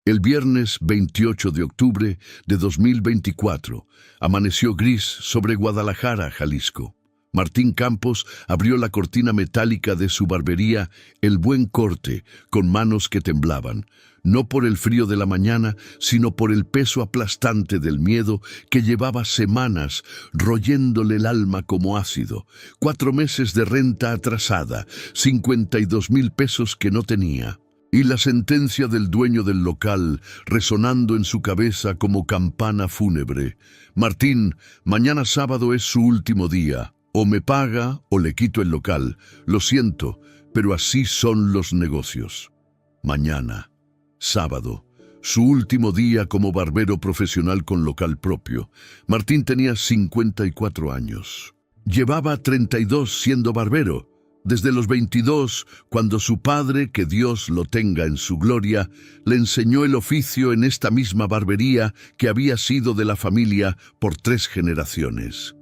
El viernes 28 de octubre de 2024 amaneció gris sobre Guadalajara, Jalisco. Martín Campos abrió la cortina metálica de su barbería El Buen Corte con manos que temblaban, no por el frío de la mañana, sino por el peso aplastante del miedo que llevaba semanas royéndole el alma como ácido. 4 meses de renta atrasada, 52,000 pesos que no tenía. Y la sentencia del dueño del local resonando en su cabeza como campana fúnebre. Martín, mañana sábado es su último día. O me paga o le quito el local. Lo siento, pero así son los negocios. Mañana, sábado, su último día como barbero profesional con local propio. Martín tenía 54 años. Llevaba 32 siendo barbero. Desde los 22, cuando su padre, que Dios lo tenga en su gloria, le enseñó el oficio en esta misma barbería que había sido de la familia por 3 generaciones.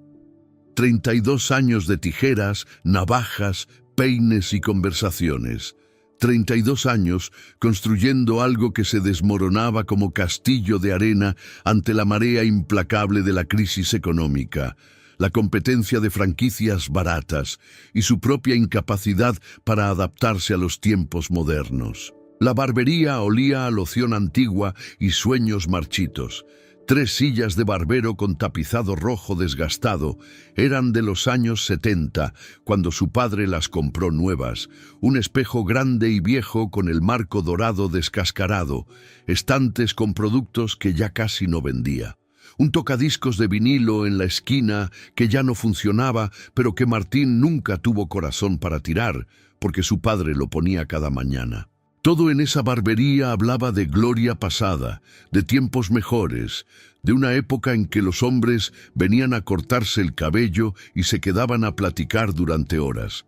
32 años de tijeras, navajas, peines y conversaciones. 32 años construyendo algo que se desmoronaba como castillo de arena ante la marea implacable de la crisis económica, la competencia de franquicias baratas y su propia incapacidad para adaptarse a los tiempos modernos. La barbería olía a loción antigua y sueños marchitos. 3 sillas de barbero con tapizado rojo desgastado eran de los años 70, cuando su padre las compró nuevas. Un espejo grande y viejo con el marco dorado descascarado, estantes con productos que ya casi no vendía. Un tocadiscos de vinilo en la esquina que ya no funcionaba, pero que Martín nunca tuvo corazón para tirar, porque su padre lo ponía cada mañana. Todo en esa barbería hablaba de gloria pasada, de tiempos mejores, de una época en que los hombres venían a cortarse el cabello y se quedaban a platicar durante horas.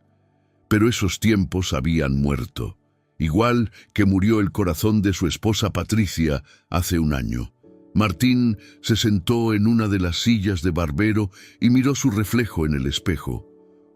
Pero esos tiempos habían muerto, igual que murió el corazón de su esposa Patricia hace un año. Martín se sentó en una de las sillas de barbero y miró su reflejo en el espejo.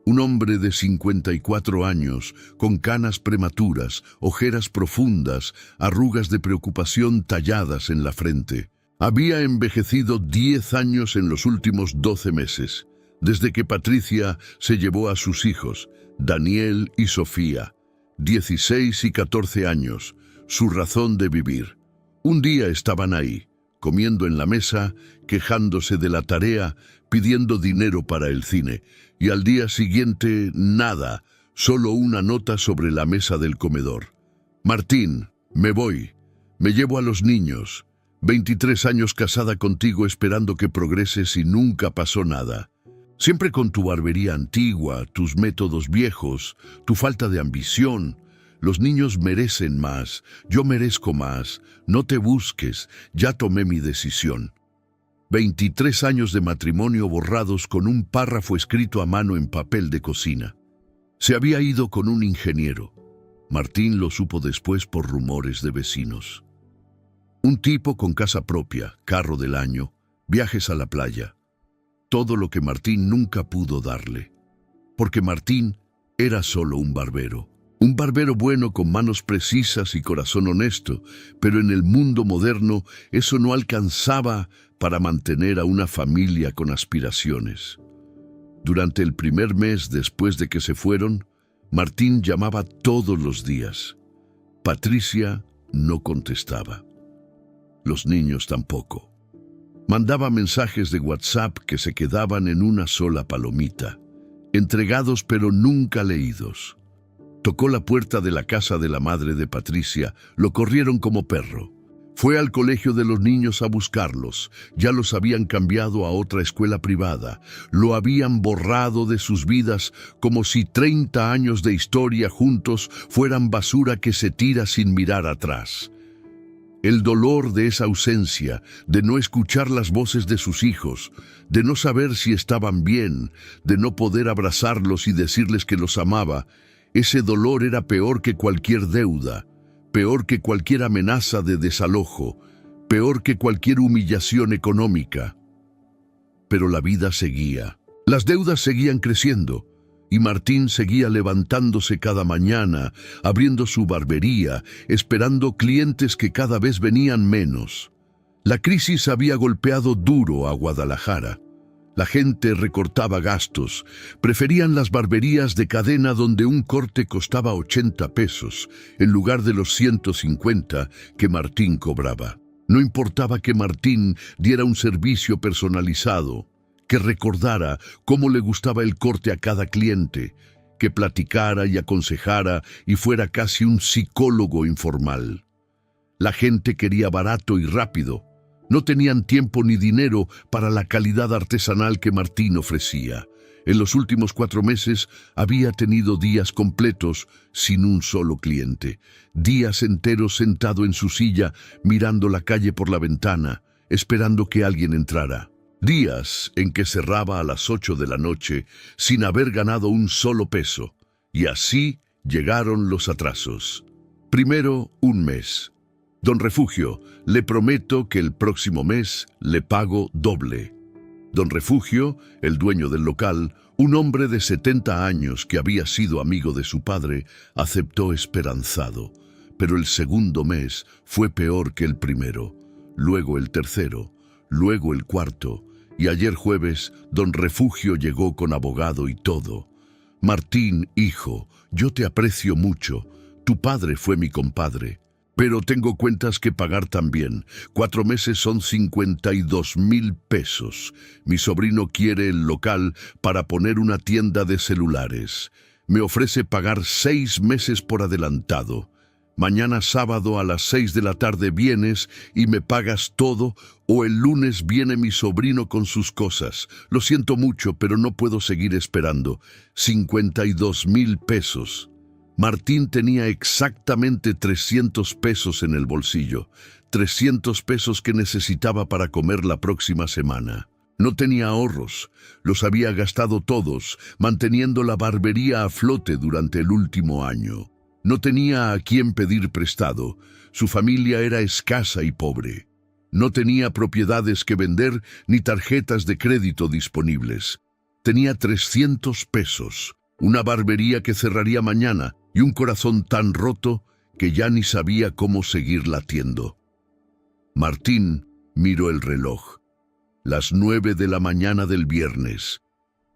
Un hombre de 54 años, con canas prematuras, ojeras profundas, arrugas de preocupación talladas en la frente. Había envejecido 10 años en los últimos 12 meses, desde que Patricia se llevó a sus hijos, Daniel y Sofía, 16 y 14 años, su razón de vivir. Un día estaban ahí, comiendo en la mesa, quejándose de la tarea, pidiendo dinero para el cine, y al día siguiente nada, solo una nota sobre la mesa del comedor. Martín, me voy, me llevo a los niños, 23 años casada contigo esperando que progreses y nunca pasó nada. Siempre con tu barbería antigua, tus métodos viejos, tu falta de ambición. Los niños merecen más, yo merezco más, no te busques, ya tomé mi decisión. 23 años de matrimonio borrados con un párrafo escrito a mano en papel de cocina. Se había ido con un ingeniero. Martín lo supo después por rumores de vecinos. Un tipo con casa propia, carro del año, viajes a la playa. Todo lo que Martín nunca pudo darle. Porque Martín era solo un barbero. Un barbero bueno con manos precisas y corazón honesto, pero en el mundo moderno eso no alcanzaba para mantener a una familia con aspiraciones. Durante el primer mes después de que se fueron, Martín llamaba todos los días. Patricia no contestaba. Los niños tampoco. Mandaba mensajes de WhatsApp que se quedaban en una sola palomita, entregados pero nunca leídos. Tocó la puerta de la casa de la madre de Patricia, lo corrieron como perro. Fue al colegio de los niños a buscarlos, ya los habían cambiado a otra escuela privada, lo habían borrado de sus vidas como si 30 años de historia juntos fueran basura que se tira sin mirar atrás. El dolor de esa ausencia, de no escuchar las voces de sus hijos, de no saber si estaban bien, de no poder abrazarlos y decirles que los amaba, ese dolor era peor que cualquier deuda, peor que cualquier amenaza de desalojo, peor que cualquier humillación económica. Pero la vida seguía. Las deudas seguían creciendo. Y Martín seguía levantándose cada mañana, abriendo su barbería, esperando clientes que cada vez venían menos. La crisis había golpeado duro a Guadalajara. La gente recortaba gastos, preferían las barberías de cadena donde un corte costaba 80 pesos, en lugar de los 150 que Martín cobraba. No importaba que Martín diera un servicio personalizado, que recordara cómo le gustaba el corte a cada cliente, que platicara y aconsejara y fuera casi un psicólogo informal. La gente quería barato y rápido. No tenían tiempo ni dinero para la calidad artesanal que Martín ofrecía. En los últimos 4 meses había tenido días completos sin un solo cliente, días enteros sentado en su silla mirando la calle por la ventana, esperando que alguien entrara. Días en que cerraba a las 8 de la noche sin haber ganado un solo peso. Y así llegaron los atrasos. Primero, un mes. Don Refugio, le prometo que el próximo mes le pago doble. Don Refugio, el dueño del local, un hombre de 70 años que había sido amigo de su padre, aceptó esperanzado. Pero el segundo mes fue peor que el primero, luego el tercero, luego el cuarto, y ayer jueves don Refugio llegó con abogado y todo. Martín, hijo, yo te aprecio mucho. Tu padre fue mi compadre. Pero tengo cuentas que pagar también. 4 meses son 52,000 pesos. Mi sobrino quiere el local para poner una tienda de celulares. Me ofrece pagar 6 meses por adelantado. Mañana sábado a las 6 de la tarde vienes y me pagas todo, o el lunes viene mi sobrino con sus cosas. Lo siento mucho, pero no puedo seguir esperando. 52,000 pesos. Martín tenía exactamente 300 pesos en el bolsillo, 300 pesos que necesitaba para comer la próxima semana. No tenía ahorros, los había gastado todos, manteniendo la barbería a flote durante el último año. No tenía a quién pedir prestado, su familia era escasa y pobre. No tenía propiedades que vender ni tarjetas de crédito disponibles. Tenía 300 pesos, una barbería que cerraría mañana y un corazón tan roto que ya ni sabía cómo seguir latiendo. Martín miró el reloj. Las 9 de la mañana del viernes.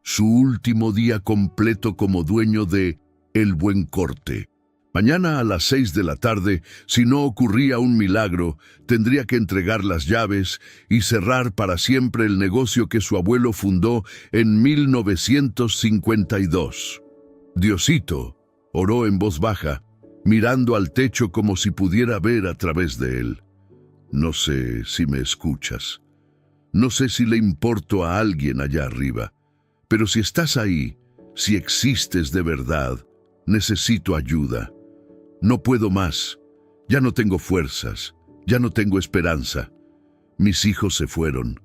Su último día completo como dueño de El Buen Corte. Mañana a las 6 de la tarde, si no ocurría un milagro, tendría que entregar las llaves y cerrar para siempre el negocio que su abuelo fundó en 1952. Diosito, oró en voz baja, mirando al techo como si pudiera ver a través de él. No sé si me escuchas. No sé si le importo a alguien allá arriba. Pero si estás ahí, si existes de verdad, necesito ayuda. No puedo más. Ya no tengo fuerzas. Ya no tengo esperanza. Mis hijos se fueron.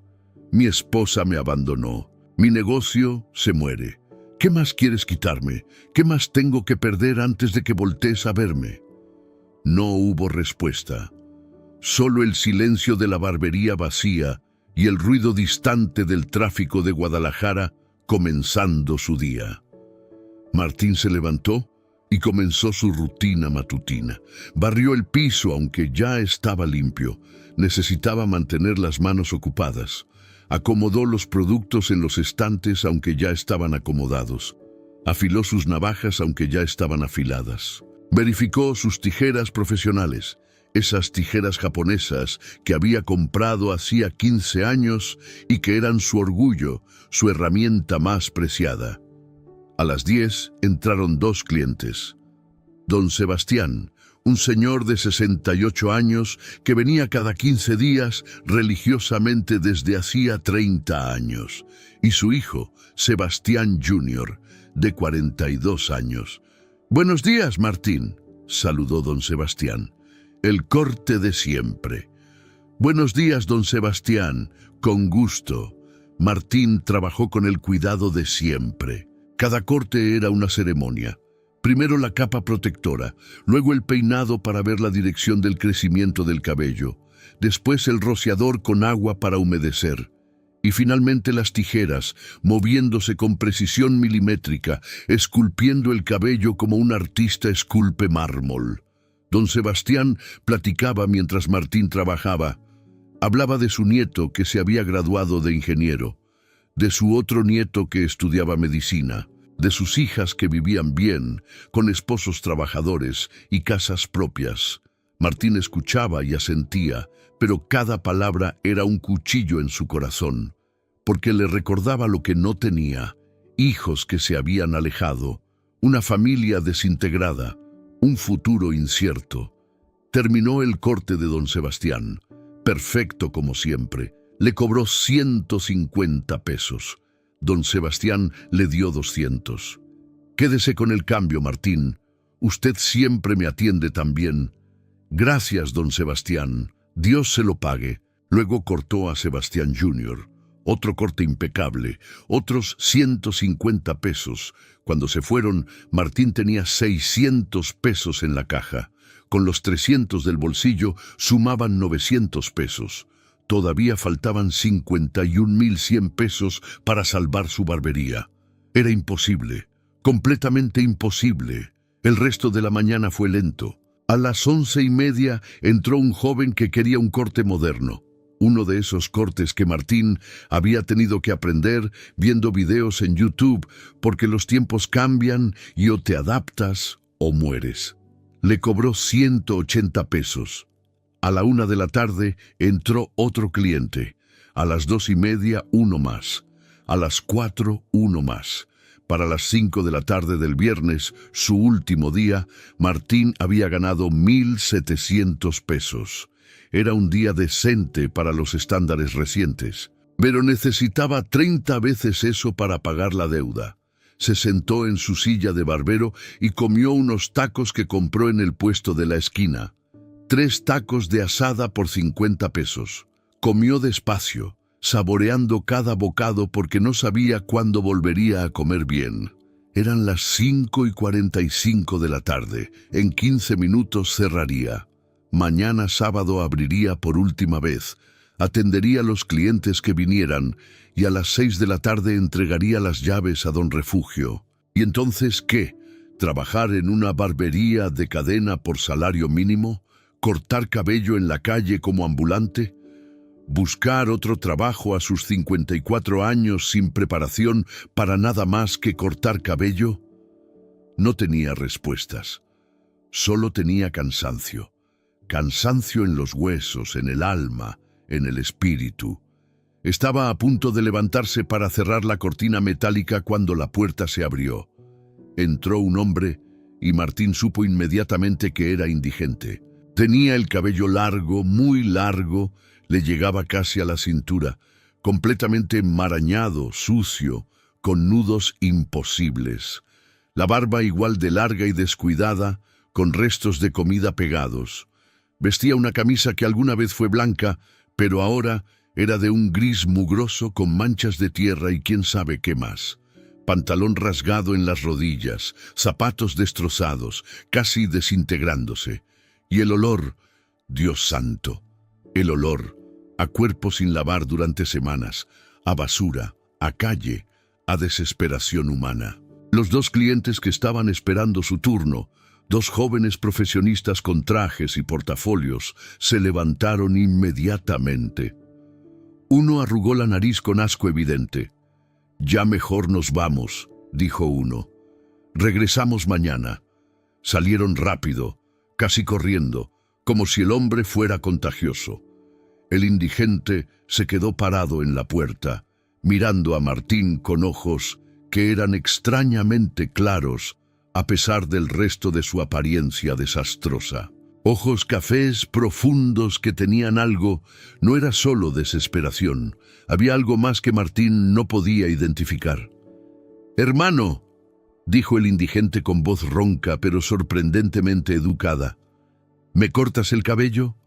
Mi esposa me abandonó. Mi negocio se muere. ¿Qué más quieres quitarme? ¿Qué más tengo que perder antes de que voltees a verme? No hubo respuesta. Solo el silencio de la barbería vacía y el ruido distante del tráfico de Guadalajara comenzando su día. Martín se levantó y comenzó su rutina matutina. Barrió el piso aunque ya estaba limpio. Necesitaba mantener las manos ocupadas. Acomodó los productos en los estantes aunque ya estaban acomodados. Afiló sus navajas aunque ya estaban afiladas. Verificó sus tijeras profesionales, esas tijeras japonesas que había comprado hacía 15 años y que eran su orgullo, su herramienta más preciada. A las 10 entraron 2 clientes. Don Sebastián, un señor de 68 años que venía cada 15 días religiosamente desde hacía 30 años, y su hijo, Sebastián Jr., de 42 años. «Buenos días, Martín», saludó don Sebastián. «El corte de siempre». «Buenos días, don Sebastián, con gusto». Martín trabajó con el cuidado de siempre. Cada corte era una ceremonia. Primero la capa protectora, luego el peinado para ver la dirección del crecimiento del cabello, después el rociador con agua para humedecer. Y finalmente las tijeras, moviéndose con precisión milimétrica, esculpiendo el cabello como un artista esculpe mármol. Don Sebastián platicaba mientras Martín trabajaba. Hablaba de su nieto que se había graduado de ingeniero, de su otro nieto que estudiaba medicina, de sus hijas que vivían bien, con esposos trabajadores y casas propias. Martín escuchaba y asentía, pero cada palabra era un cuchillo en su corazón, porque le recordaba lo que no tenía: hijos que se habían alejado, una familia desintegrada, un futuro incierto. Terminó el corte de don Sebastián, perfecto como siempre. Le cobró 150 pesos. Don Sebastián le dio 200. «Quédese con el cambio, Martín. Usted siempre me atiende tan bien». «Gracias, don Sebastián. Dios se lo pague». Luego cortó a Sebastián Jr. Otro corte impecable, otros 150 pesos. Cuando se fueron, Martín tenía 600 pesos en la caja. Con los 300 del bolsillo sumaban 900 pesos. Todavía faltaban 51.100 pesos para salvar su barbería. Era imposible, completamente imposible. El resto de la mañana fue lento. A las 11:30 entró un joven que quería un corte moderno. Uno de esos cortes que Martín había tenido que aprender viendo videos en YouTube, porque los tiempos cambian y o te adaptas o mueres. Le cobró 180 pesos. A la 1 de la tarde entró otro cliente. A las 2:30 uno más. A las 4 uno más. Para las 5 de la tarde del viernes, su último día, Martín había ganado 1.700 pesos. Era un día decente para los estándares recientes, pero necesitaba 30 veces eso para pagar la deuda. Se sentó en su silla de barbero y comió unos tacos que compró en el puesto de la esquina. 3 tacos de asada por 50 pesos. Comió despacio, saboreando cada bocado porque no sabía cuándo volvería a comer bien. Eran las 5:45 de la tarde. En 15 minutos cerraría. Mañana sábado abriría por última vez. Atendería a los clientes que vinieran y a las 6 de la tarde entregaría las llaves a don Refugio. ¿Y entonces qué? ¿Trabajar en una barbería de cadena por salario mínimo? ¿Cortar cabello en la calle como ambulante? ¿Buscar otro trabajo a sus 54 años sin preparación para nada más que cortar cabello? No tenía respuestas. Solo tenía cansancio. Cansancio en los huesos, en el alma, en el espíritu. Estaba a punto de levantarse para cerrar la cortina metálica cuando la puerta se abrió. Entró un hombre y Martín supo inmediatamente que era indigente. Tenía el cabello largo, muy largo, le llegaba casi a la cintura, completamente enmarañado, sucio, con nudos imposibles. La barba igual de larga y descuidada, con restos de comida pegados. Vestía una camisa que alguna vez fue blanca, pero ahora era de un gris mugroso con manchas de tierra y quién sabe qué más. Pantalón rasgado en las rodillas, zapatos destrozados, casi desintegrándose. Y el olor, Dios santo, el olor, a cuerpo sin lavar durante semanas, a basura, a calle, a desesperación humana. Los 2 clientes que estaban esperando su turno, 2 jóvenes profesionistas con trajes y portafolios, se levantaron inmediatamente. Uno arrugó la nariz con asco evidente. «Ya mejor nos vamos», dijo uno. «Regresamos mañana». Salieron rápido, casi corriendo, como si el hombre fuera contagioso. El indigente se quedó parado en la puerta, mirando a Martín con ojos que eran extrañamente claros, a pesar del resto de su apariencia desastrosa. Ojos cafés profundos que tenían algo, no era solo desesperación, había algo más que Martín no podía identificar. «Hermano», dijo el indigente con voz ronca pero sorprendentemente educada, «¿me cortas el cabello?».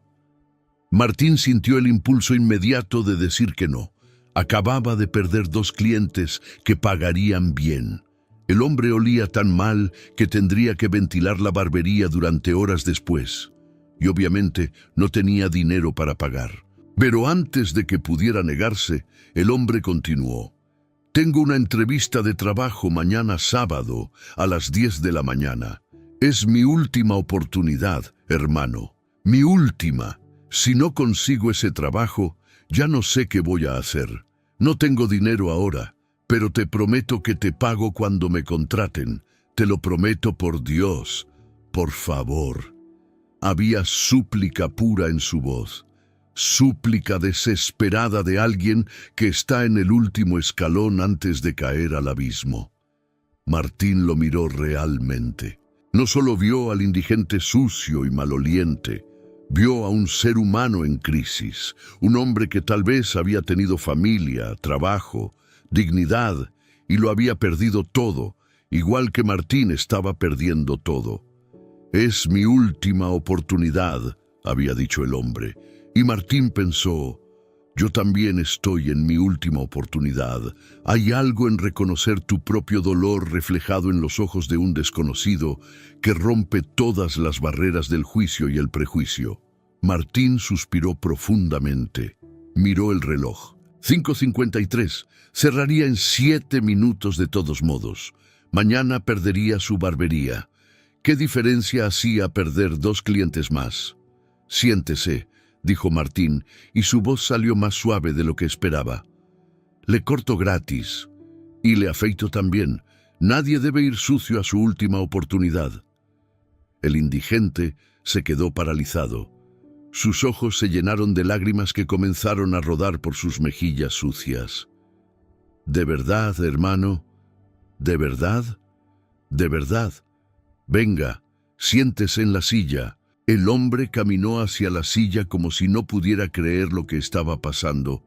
Martín sintió el impulso inmediato de decir que no. Acababa de perder 2 clientes que pagarían bien. El hombre olía tan mal que tendría que ventilar la barbería durante horas después. Y obviamente no tenía dinero para pagar. Pero antes de que pudiera negarse, el hombre continuó. Tengo una entrevista de trabajo mañana sábado a las 10 de la mañana. Es mi última oportunidad, hermano. Mi última. Si no consigo ese trabajo, ya no sé qué voy a hacer. No tengo dinero ahora, pero te prometo que te pago cuando me contraten. Te lo prometo por Dios. Por favor. Había súplica pura en su voz. Súplica desesperada de alguien que está en el último escalón antes de caer al abismo. Martín lo miró realmente. No solo vio al indigente sucio y maloliente, vio a un ser humano en crisis, un hombre que tal vez había tenido familia, trabajo, dignidad, y lo había perdido todo, igual que Martín estaba perdiendo todo. Es mi última oportunidad, había dicho el hombre, y Martín pensó, yo también estoy en mi última oportunidad. Hay algo en reconocer tu propio dolor reflejado en los ojos de un desconocido que rompe todas las barreras del juicio y el prejuicio. Martín suspiró profundamente. Miró el reloj. 5:53. Cerraría en 7 minutos de todos modos. Mañana perdería su barbería. ¿Qué diferencia hacía perder 2 clientes más? Siéntese, dijo Martín, y su voz salió más suave de lo que esperaba. Le corto gratis. Y le afeito también. Nadie debe ir sucio a su última oportunidad. El indigente se quedó paralizado. Sus ojos se llenaron de lágrimas que comenzaron a rodar por sus mejillas sucias. ¿De verdad, hermano? ¿De verdad? ¿De verdad? Venga, siéntese en la silla. El hombre caminó hacia la silla como si no pudiera creer lo que estaba pasando.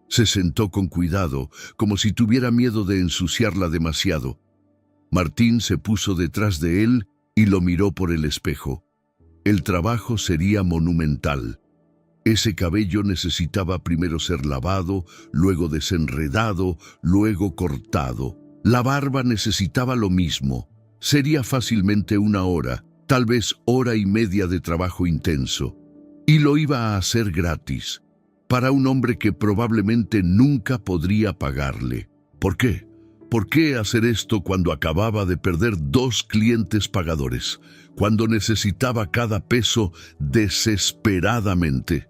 Se sentó con cuidado, como si tuviera miedo de ensuciarla demasiado. Martín se puso detrás de él y lo miró por el espejo. El trabajo sería monumental. Ese cabello necesitaba primero ser lavado, luego desenredado, luego cortado. La barba necesitaba lo mismo. Sería fácilmente 1 hora, tal vez 1:30 de trabajo intenso. Y lo iba a hacer gratis, para un hombre que probablemente nunca podría pagarle. ¿Por qué? ¿Por qué hacer esto cuando acababa de perder 2 clientes pagadores? Cuando necesitaba cada peso desesperadamente.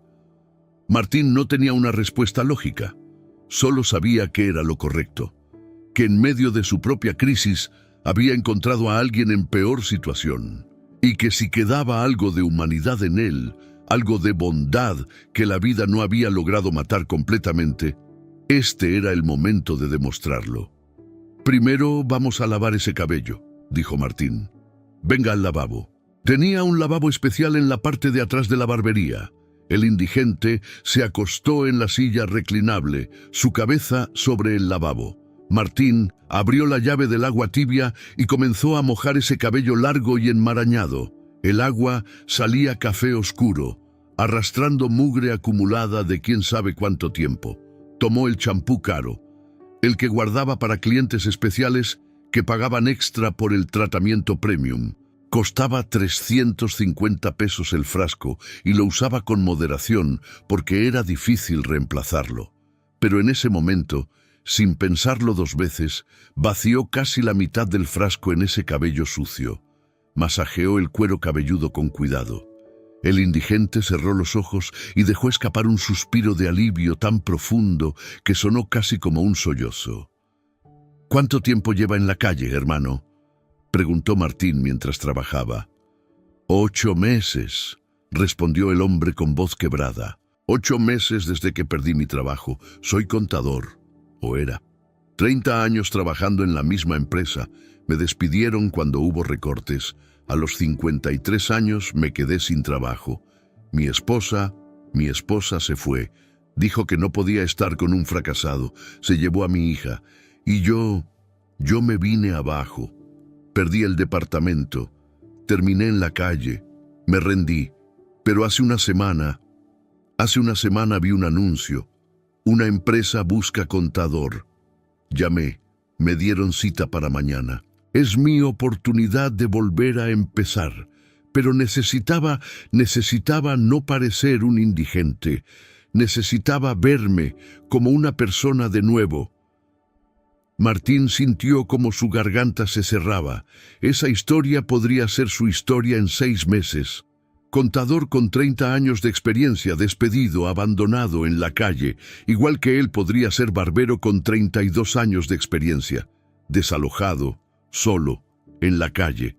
Martín no tenía una respuesta lógica. Solo sabía que era lo correcto. Que en medio de su propia crisis había encontrado a alguien en peor situación. Y que si quedaba algo de humanidad en él, algo de bondad que la vida no había logrado matar completamente, este era el momento de demostrarlo. Primero vamos a lavar ese cabello, dijo Martín. Venga al lavabo. Tenía un lavabo especial en la parte de atrás de la barbería. El indigente se acostó en la silla reclinable, su cabeza sobre el lavabo. Martín abrió la llave del agua tibia y comenzó a mojar ese cabello largo y enmarañado. El agua salía café oscuro, arrastrando mugre acumulada de quién sabe cuánto tiempo. Tomó el champú caro, el que guardaba para clientes especiales que pagaban extra por el tratamiento premium. Costaba 350 pesos el frasco y lo usaba con moderación porque era difícil reemplazarlo. Pero en ese momento, sin pensarlo 2 veces, vació casi la mitad del frasco en ese cabello sucio. Masajeó el cuero cabelludo con cuidado. El indigente cerró los ojos y dejó escapar un suspiro de alivio tan profundo que sonó casi como un sollozo. ¿Cuánto tiempo lleva en la calle, hermano?, preguntó Martín mientras trabajaba. 8 meses, respondió el hombre con voz quebrada. 8 meses desde que perdí mi trabajo. Soy contador, o era. 30 años trabajando en la misma empresa. Me despidieron cuando hubo recortes. A los 53 años me quedé sin trabajo. Mi esposa se fue. Dijo que no podía estar con un fracasado. Se llevó a mi hija. Y yo me vine abajo. Perdí el departamento. Terminé en la calle. Me rendí. Pero hace una semana vi un anuncio. Una empresa busca contador. Llamé. Me dieron cita para mañana. Es mi oportunidad de volver a empezar, pero necesitaba no parecer un indigente. Necesitaba verme como una persona de nuevo. Martín sintió como su garganta se cerraba. Esa historia podría ser su historia en 6 meses. Contador con 30 años de experiencia, despedido, abandonado en la calle, igual que él podría ser barbero con 32 años de experiencia, desalojado, solo, en la calle.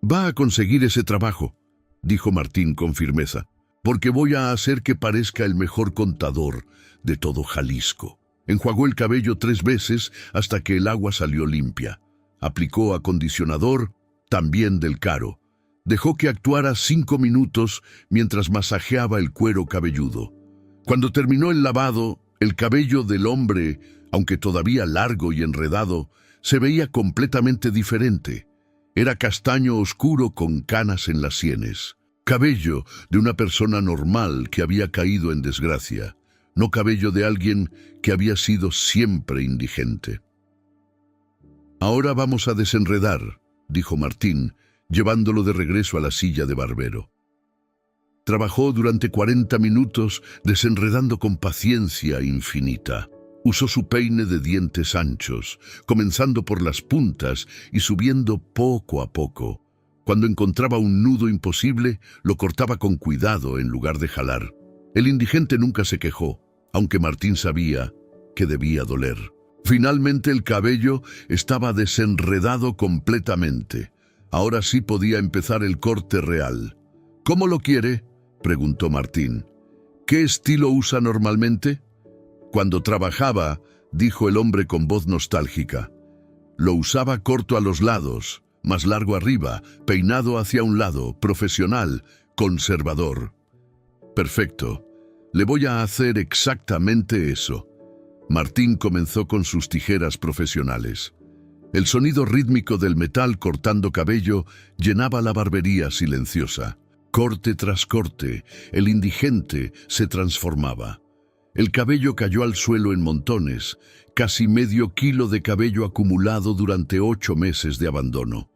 «Va a conseguir ese trabajo», dijo Martín con firmeza, «porque voy a hacer que parezca el mejor contador de todo Jalisco». Enjuagó el cabello 3 veces hasta que el agua salió limpia. Aplicó acondicionador, también del caro. Dejó que actuara 5 minutos mientras masajeaba el cuero cabelludo. Cuando terminó el lavado, el cabello del hombre, aunque todavía largo y enredado, se veía completamente diferente. Era castaño oscuro con canas en las sienes. Cabello de una persona normal que había caído en desgracia. No cabello de alguien que había sido siempre indigente. «Ahora vamos a desenredar», dijo Martín, llevándolo de regreso a la silla de barbero. Trabajó durante 40 minutos desenredando con paciencia infinita. Usó su peine de dientes anchos, comenzando por las puntas y subiendo poco a poco. Cuando encontraba un nudo imposible, lo cortaba con cuidado en lugar de jalar. El indigente nunca se quejó, aunque Martín sabía que debía doler. Finalmente el cabello estaba desenredado completamente. Ahora sí podía empezar el corte real. «¿Cómo lo quiere?», preguntó Martín. «¿Qué estilo usa normalmente?». «Cuando trabajaba», dijo el hombre con voz nostálgica, «lo usaba corto a los lados, más largo arriba, peinado hacia un lado, profesional, conservador». «Perfecto. Le voy a hacer exactamente eso». Martín comenzó con sus tijeras profesionales. El sonido rítmico del metal cortando cabello llenaba la barbería silenciosa. Corte tras corte, el indigente se transformaba. El cabello cayó al suelo en montones, casi medio kilo de cabello acumulado durante 8 meses de abandono.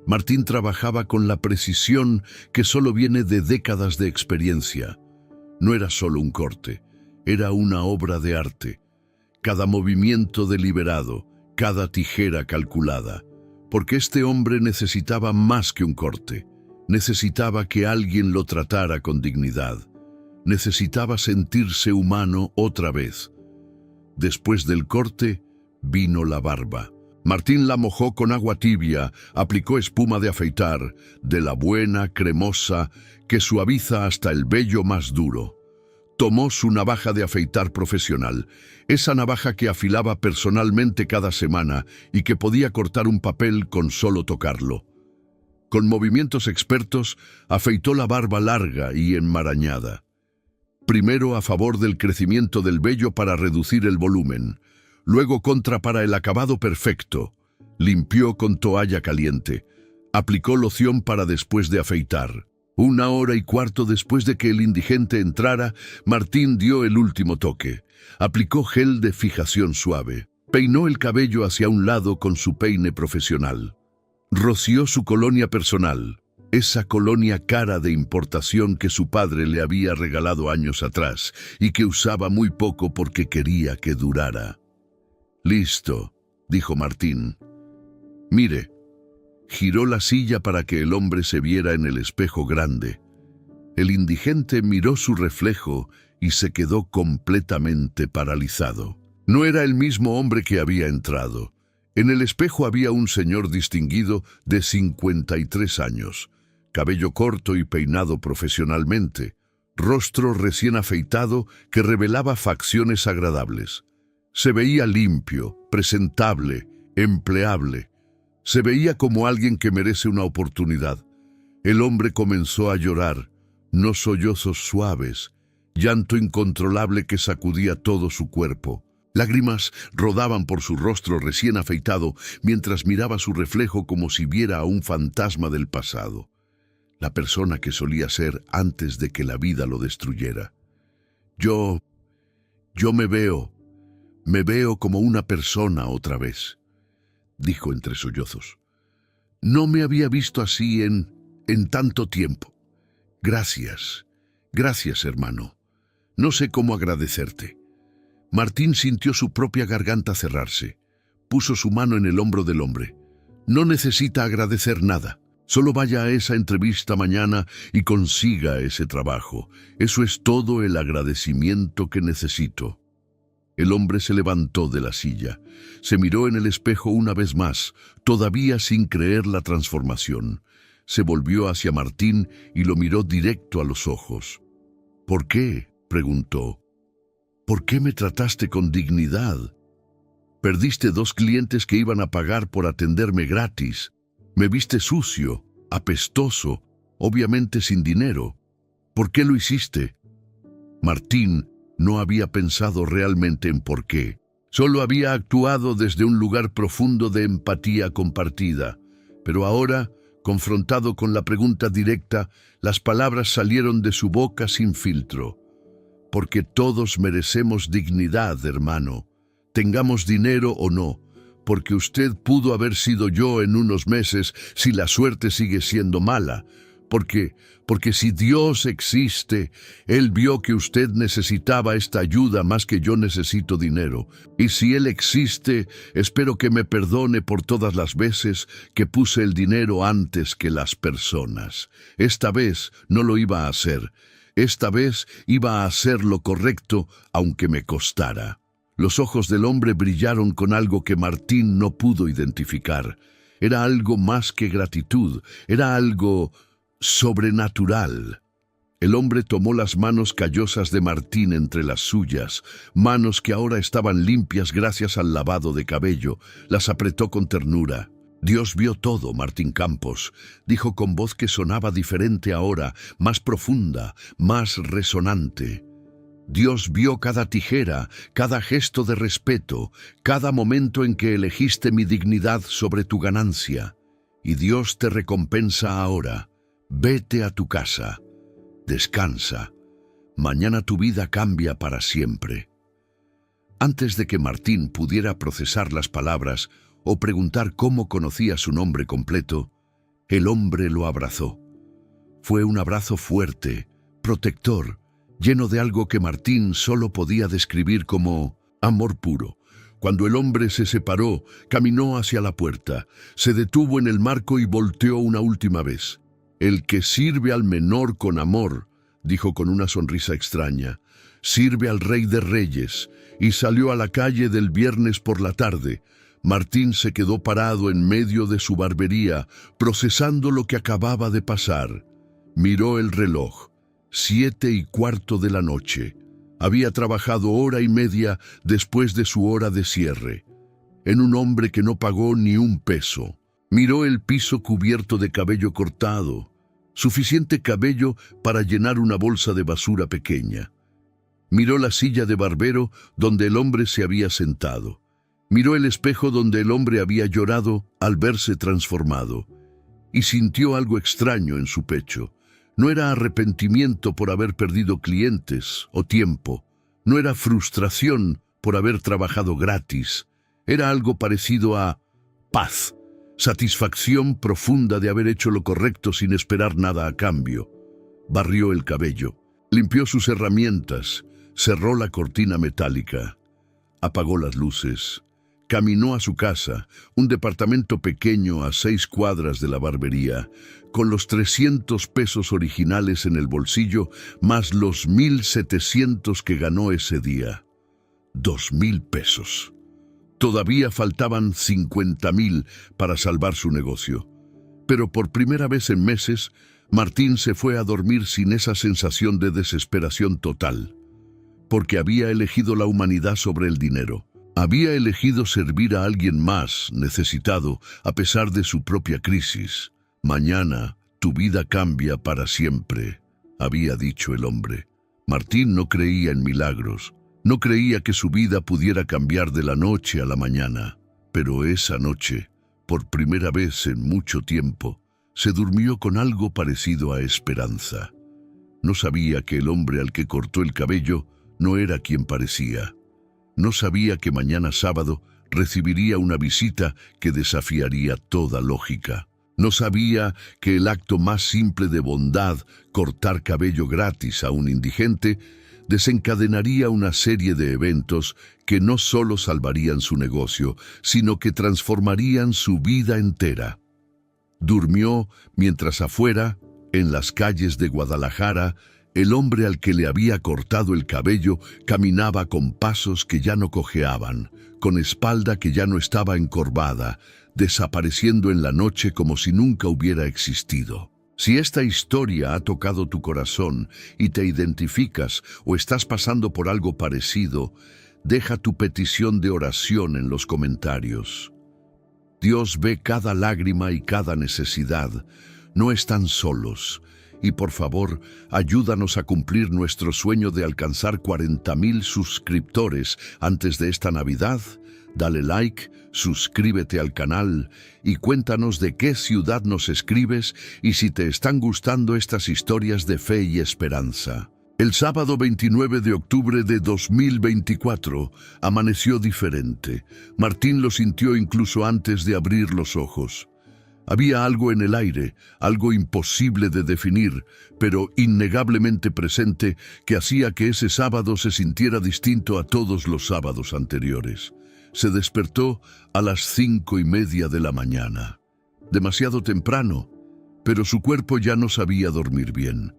Martín trabajaba con la precisión que solo viene de décadas de experiencia. No era solo un corte, era una obra de arte. Cada movimiento deliberado, cada tijera calculada. Porque este hombre necesitaba más que un corte. Necesitaba que alguien lo tratara con dignidad. Necesitaba sentirse humano otra vez. Después del corte, vino la barba. Martín la mojó con agua tibia, aplicó espuma de afeitar, de la buena, cremosa, que suaviza hasta el vello más duro. Tomó su navaja de afeitar profesional, esa navaja que afilaba personalmente cada semana y que podía cortar un papel con solo tocarlo. Con movimientos expertos, afeitó la barba larga y enmarañada. Primero a favor del crecimiento del vello para reducir el volumen, luego contra para el acabado perfecto. Limpió con toalla caliente, aplicó loción para después de afeitar. 1 hora y cuarto después de que el indigente entrara, Martín dio el último toque. Aplicó gel de fijación suave. Peinó el cabello hacia un lado con su peine profesional. Roció su colonia personal, esa colonia cara de importación que su padre le había regalado años atrás y que usaba muy poco porque quería que durara. «Listo», dijo Martín. «Mire». Giró la silla para que el hombre se viera en el espejo grande. El indigente miró su reflejo y se quedó completamente paralizado. No era el mismo hombre que había entrado. En el espejo había un señor distinguido de 53 años, cabello corto y peinado profesionalmente, rostro recién afeitado que revelaba facciones agradables. Se veía limpio, presentable, empleable. Se veía como alguien que merece una oportunidad. El hombre comenzó a llorar, no sollozos suaves, llanto incontrolable que sacudía todo su cuerpo. Lágrimas rodaban por su rostro recién afeitado mientras miraba su reflejo como si viera a un fantasma del pasado, la persona que solía ser antes de que la vida lo destruyera. Yo me veo como una persona otra vez», dijo entre sollozos. «No me había visto así en tanto tiempo. Gracias, hermano. No sé cómo agradecerte. Martín sintió su propia garganta cerrarse. Puso su mano en el hombro del hombre. No necesita agradecer nada. Solo vaya a esa entrevista mañana y consiga ese trabajo. Eso es todo el agradecimiento que necesito. El hombre se levantó de la silla. Se miró en el espejo una vez más, todavía sin creer la transformación. Se volvió hacia Martín y lo miró directo a los ojos. ¿Por qué?, preguntó. ¿Por qué me trataste con dignidad? Perdiste 2 clientes que iban a pagar por atenderme gratis. Me viste sucio, apestoso, obviamente sin dinero. ¿Por qué lo hiciste? Martín no había pensado realmente en por qué. Solo había actuado desde un lugar profundo de empatía compartida. Pero ahora, confrontado con la pregunta directa, las palabras salieron de su boca sin filtro. Porque todos merecemos dignidad, hermano. Tengamos dinero o no. Porque usted pudo haber sido yo en unos meses si la suerte sigue siendo mala. Porque si Dios existe, Él vio que usted necesitaba esta ayuda más que yo necesito dinero. Y si Él existe, espero que me perdone por todas las veces que puse el dinero antes que las personas. Esta vez no lo iba a hacer. Esta vez iba a hacer lo correcto, aunque me costara. Los ojos del hombre brillaron con algo que Martín no pudo identificar. Era algo más que gratitud, era algo sobrenatural. El hombre tomó las manos callosas de Martín entre las suyas, manos que ahora estaban limpias gracias al lavado de cabello. Las apretó con ternura. Dios vio todo, Martín Campos, dijo con voz que sonaba diferente ahora, más profunda, más resonante. Dios vio cada tijera, cada gesto de respeto, cada momento en que elegiste mi dignidad sobre tu ganancia. Y Dios te recompensa ahora. Vete a tu casa. Descansa. Mañana tu vida cambia para siempre. Antes de que Martín pudiera procesar las palabras o preguntar cómo conocía su nombre completo, el hombre lo abrazó. Fue un abrazo fuerte, protector, lleno de algo que Martín solo podía describir como amor puro. Cuando el hombre se separó, caminó hacia la puerta, se detuvo en el marco y volteó una última vez. El que sirve al menor con amor, dijo con una sonrisa extraña, sirve al Rey de Reyes, y salió a la calle del viernes por la tarde. Martín se quedó parado en medio de su barbería, procesando lo que acababa de pasar. Miró el reloj. 7:15 de la noche. Había trabajado 1:30 después de su hora de cierre. En un hombre que no pagó ni un peso. Miró el piso cubierto de cabello cortado, suficiente cabello para llenar una bolsa de basura pequeña. Miró la silla de barbero donde el hombre se había sentado. Miró el espejo donde el hombre había llorado al verse transformado. Y sintió algo extraño en su pecho. No era arrepentimiento por haber perdido clientes o tiempo. No era frustración por haber trabajado gratis. Era algo parecido a paz, satisfacción profunda de haber hecho lo correcto sin esperar nada a cambio. Barrió el cabello, limpió sus herramientas, cerró la cortina metálica, apagó las luces. Caminó a su casa, un departamento pequeño a 6 cuadras de la barbería, con los 300 pesos originales en el bolsillo, más los 1,700 que ganó ese día. 2,000 pesos. Todavía faltaban 50,000 para salvar su negocio. Pero por primera vez en meses, Martín se fue a dormir sin esa sensación de desesperación total, porque había elegido la humanidad sobre el dinero. Había elegido servir a alguien más necesitado a pesar de su propia crisis. Mañana tu vida cambia para siempre, había dicho el hombre. Martín no creía en milagros, no creía que su vida pudiera cambiar de la noche a la mañana. Pero esa noche, por primera vez en mucho tiempo, se durmió con algo parecido a esperanza. No sabía que el hombre al que cortó el cabello no era quien parecía. No sabía que mañana sábado recibiría una visita que desafiaría toda lógica. No sabía que el acto más simple de bondad, cortar cabello gratis a un indigente, desencadenaría una serie de eventos que no solo salvarían su negocio, sino que transformarían su vida entera. Durmió mientras afuera, en las calles de Guadalajara, el hombre al que le había cortado el cabello caminaba con pasos que ya no cojeaban, con espalda que ya no estaba encorvada, desapareciendo en la noche como si nunca hubiera existido. Si esta historia ha tocado tu corazón y te identificas o estás pasando por algo parecido, deja tu petición de oración en los comentarios. Dios ve cada lágrima y cada necesidad. No están solos. Y por favor, ayúdanos a cumplir nuestro sueño de alcanzar 40,000 suscriptores antes de esta Navidad. Dale like, suscríbete al canal y cuéntanos de qué ciudad nos escribes y si te están gustando estas historias de fe y esperanza. El sábado 29 de octubre de 2024 amaneció diferente. Martín lo sintió incluso antes de abrir los ojos. Había algo en el aire, algo imposible de definir, pero innegablemente presente, que hacía que ese sábado se sintiera distinto a todos los sábados anteriores. Se despertó a las 5:30 de la mañana. Demasiado temprano, pero su cuerpo ya no sabía dormir bien.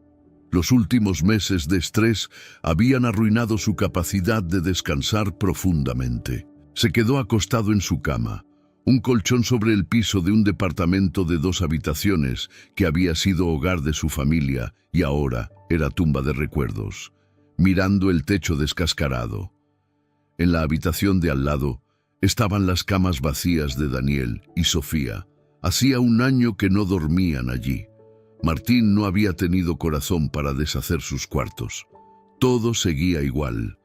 Los últimos meses de estrés habían arruinado su capacidad de descansar profundamente. Se quedó acostado en su cama, un colchón sobre el piso de un departamento de 2 habitaciones que había sido hogar de su familia y ahora era tumba de recuerdos, mirando el techo descascarado. En la habitación de al lado estaban las camas vacías de Daniel y Sofía. Hacía un año que no dormían allí. Martín no había tenido corazón para deshacer sus cuartos. Todo seguía igual,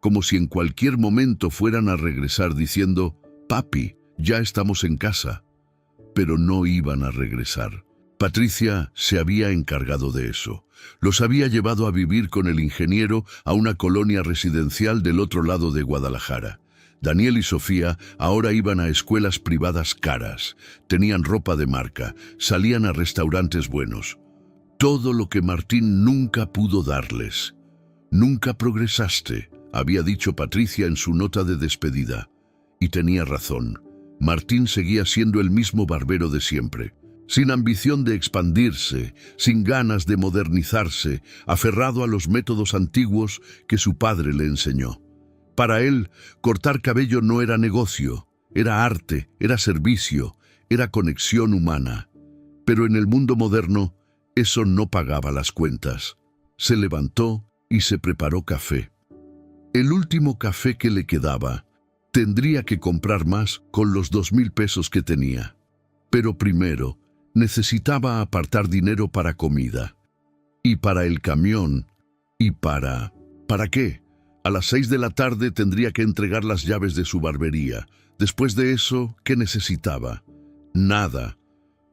como si en cualquier momento fueran a regresar diciendo: «Papi, ya estamos en casa», pero no iban a regresar. Patricia se había encargado de eso. Los había llevado a vivir con el ingeniero a una colonia residencial del otro lado de Guadalajara. Daniel y Sofía ahora iban a escuelas privadas caras, tenían ropa de marca, salían a restaurantes buenos. Todo lo que Martín nunca pudo darles. «Nunca progresaste», había dicho Patricia en su nota de despedida. Y tenía razón. Martín seguía siendo el mismo barbero de siempre, sin ambición de expandirse, sin ganas de modernizarse, aferrado a los métodos antiguos que su padre le enseñó. Para él, cortar cabello no era negocio, era arte, era servicio, era conexión humana. Pero en el mundo moderno, eso no pagaba las cuentas. Se levantó y se preparó café. El último café que le quedaba. Tendría que comprar más con los 2,000 pesos que tenía. Pero primero, necesitaba apartar dinero para comida. Y para el camión. Y ¿para qué? A las 6 de la tarde tendría que entregar las llaves de su barbería. Después de eso, ¿qué necesitaba? Nada.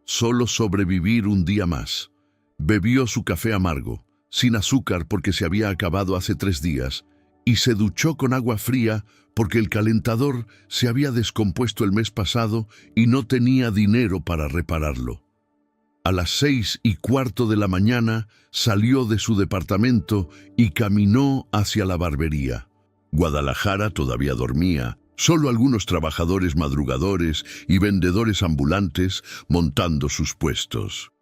Solo sobrevivir un día más. Bebió su café amargo, sin azúcar porque se había acabado hace 3 días, y se duchó con agua fría porque el calentador se había descompuesto el mes pasado y no tenía dinero para repararlo. A las 6:15 de la mañana salió de su departamento y caminó hacia la barbería. Guadalajara todavía dormía, solo algunos trabajadores madrugadores y vendedores ambulantes montando sus puestos.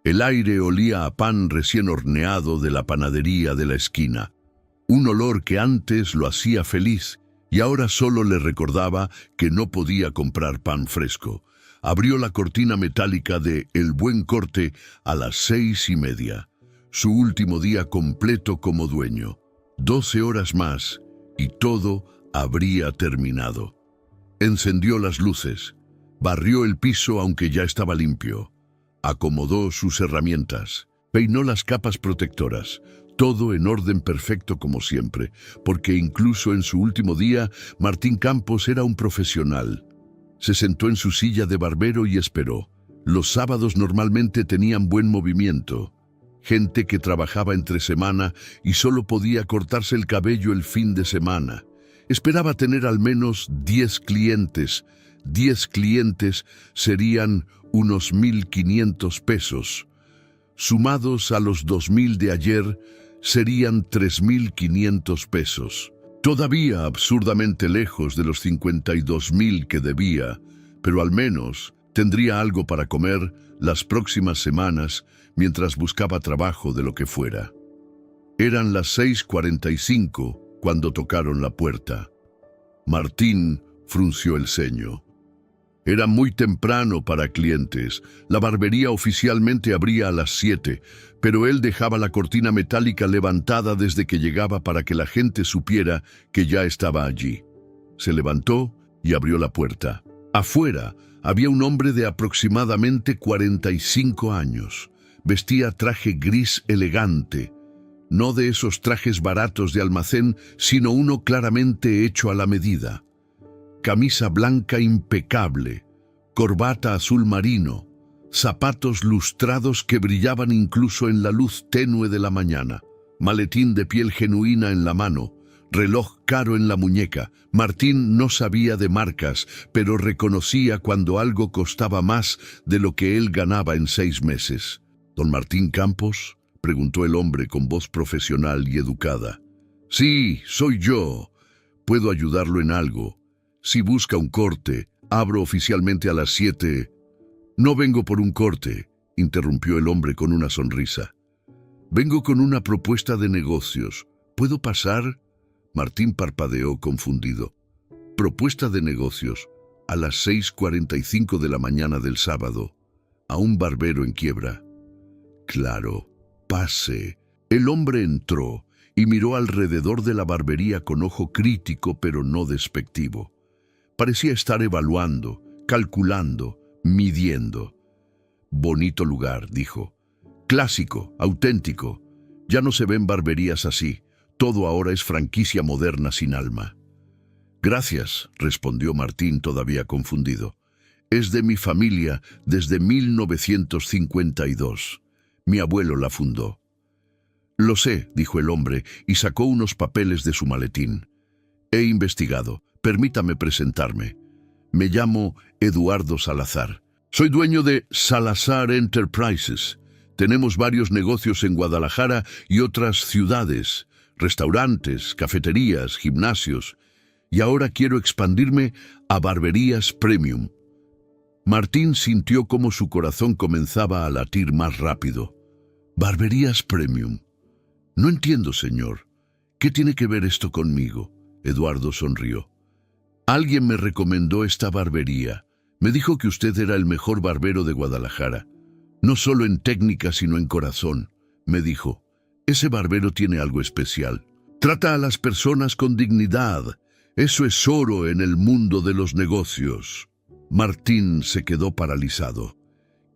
El aire olía a pan recién horneado de la panadería de la esquina, un olor que antes lo hacía feliz y ahora solo le recordaba que no podía comprar pan fresco. Abrió la cortina metálica de El Buen Corte a las 6:30, su último día completo como dueño. 12 horas más y todo habría terminado. Encendió las luces, barrió el piso aunque ya estaba limpio, acomodó sus herramientas, peinó las capas protectoras, todo en orden perfecto como siempre, porque incluso en su último día, Martín Campos era un profesional. Se sentó en su silla de barbero y esperó. Los sábados normalmente tenían buen movimiento. Gente que trabajaba entre semana y solo podía cortarse el cabello el fin de semana. Esperaba tener al menos 10 clientes. 10 clientes serían unos 1,500 pesos. Sumados a los 2,000 de ayer, serían 3.500 pesos. Todavía absurdamente lejos de los 52.000 que debía, pero al menos tendría algo para comer las próximas semanas mientras buscaba trabajo de lo que fuera. Eran las 6:45 cuando tocaron la puerta. Martín frunció el ceño. Era muy temprano para clientes. La barbería oficialmente abría a las 7, pero él dejaba la cortina metálica levantada desde que llegaba para que la gente supiera que ya estaba allí. Se levantó y abrió la puerta. Afuera había un hombre de aproximadamente 45 años. Vestía traje gris elegante, no de esos trajes baratos de almacén, sino uno claramente hecho a la medida. Camisa blanca impecable, corbata azul marino, zapatos lustrados que brillaban incluso en la luz tenue de la mañana, maletín de piel genuina en la mano, reloj caro en la muñeca. Martín no sabía de marcas, pero reconocía cuando algo costaba más de lo que él ganaba en 6 meses. ¿Don Martín Campos?, preguntó el hombre con voz profesional y educada. Sí, soy yo. ¿Puedo ayudarlo en algo? Si busca un corte, abro oficialmente a las 7. No vengo por un corte, interrumpió el hombre con una sonrisa. Vengo con una propuesta de negocios. ¿Puedo pasar? Martín parpadeó confundido. Propuesta de negocios, a las 6:45 de la mañana del sábado, a un barbero en quiebra. Claro, pase. El hombre entró y miró alrededor de la barbería con ojo crítico pero no despectivo. Parecía estar evaluando, calculando, midiendo. Bonito lugar, dijo. Clásico, auténtico. Ya no se ven barberías así. Todo ahora es franquicia moderna sin alma. Gracias, respondió Martín todavía confundido. Es de mi familia desde 1952. Mi abuelo la fundó. Lo sé, dijo el hombre y sacó unos papeles de su maletín. He investigado. Permítame presentarme. Me llamo Eduardo Salazar. Soy dueño de Salazar Enterprises. Tenemos varios negocios en Guadalajara y otras ciudades, restaurantes, cafeterías, gimnasios, y ahora quiero expandirme a barberías premium. Martín sintió como su corazón comenzaba a latir más rápido. Barberías premium. No entiendo, señor. ¿Qué tiene que ver esto conmigo? Eduardo sonrió. Alguien me recomendó esta barbería. Me dijo que usted era el mejor barbero de Guadalajara. No solo en técnica, sino en corazón. Me dijo, ese barbero tiene algo especial. Trata a las personas con dignidad. Eso es oro en el mundo de los negocios. Martín se quedó paralizado.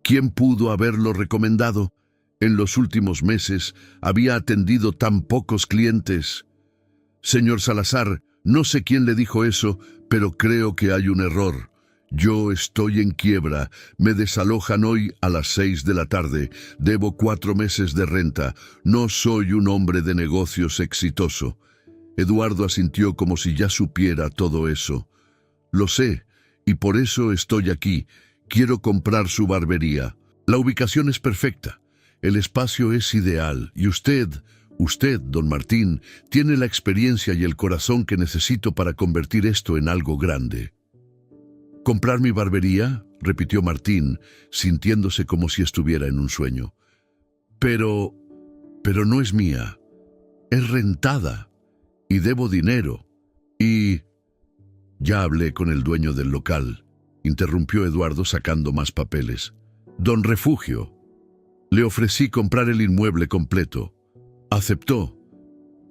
¿Quién pudo haberlo recomendado? En los últimos meses había atendido tan pocos clientes. Señor Salazar, no sé quién le dijo eso, pero creo que hay un error. Yo estoy en quiebra. Me desalojan hoy a las 6 de la tarde. Debo 4 meses de renta. No soy un hombre de negocios exitoso. Eduardo asintió como si ya supiera todo eso. Lo sé, y por eso estoy aquí. Quiero comprar su barbería. La ubicación es perfecta. El espacio es ideal. Y usted, don Martín, tiene la experiencia y el corazón que necesito para convertir esto en algo grande. ¿Comprar mi barbería?, repitió Martín, sintiéndose como si estuviera en un sueño. Pero no es mía. Es rentada. Y debo dinero. Y... Ya hablé con el dueño del local, interrumpió Eduardo sacando más papeles. Don Refugio. Le ofrecí comprar el inmueble completo. Aceptó.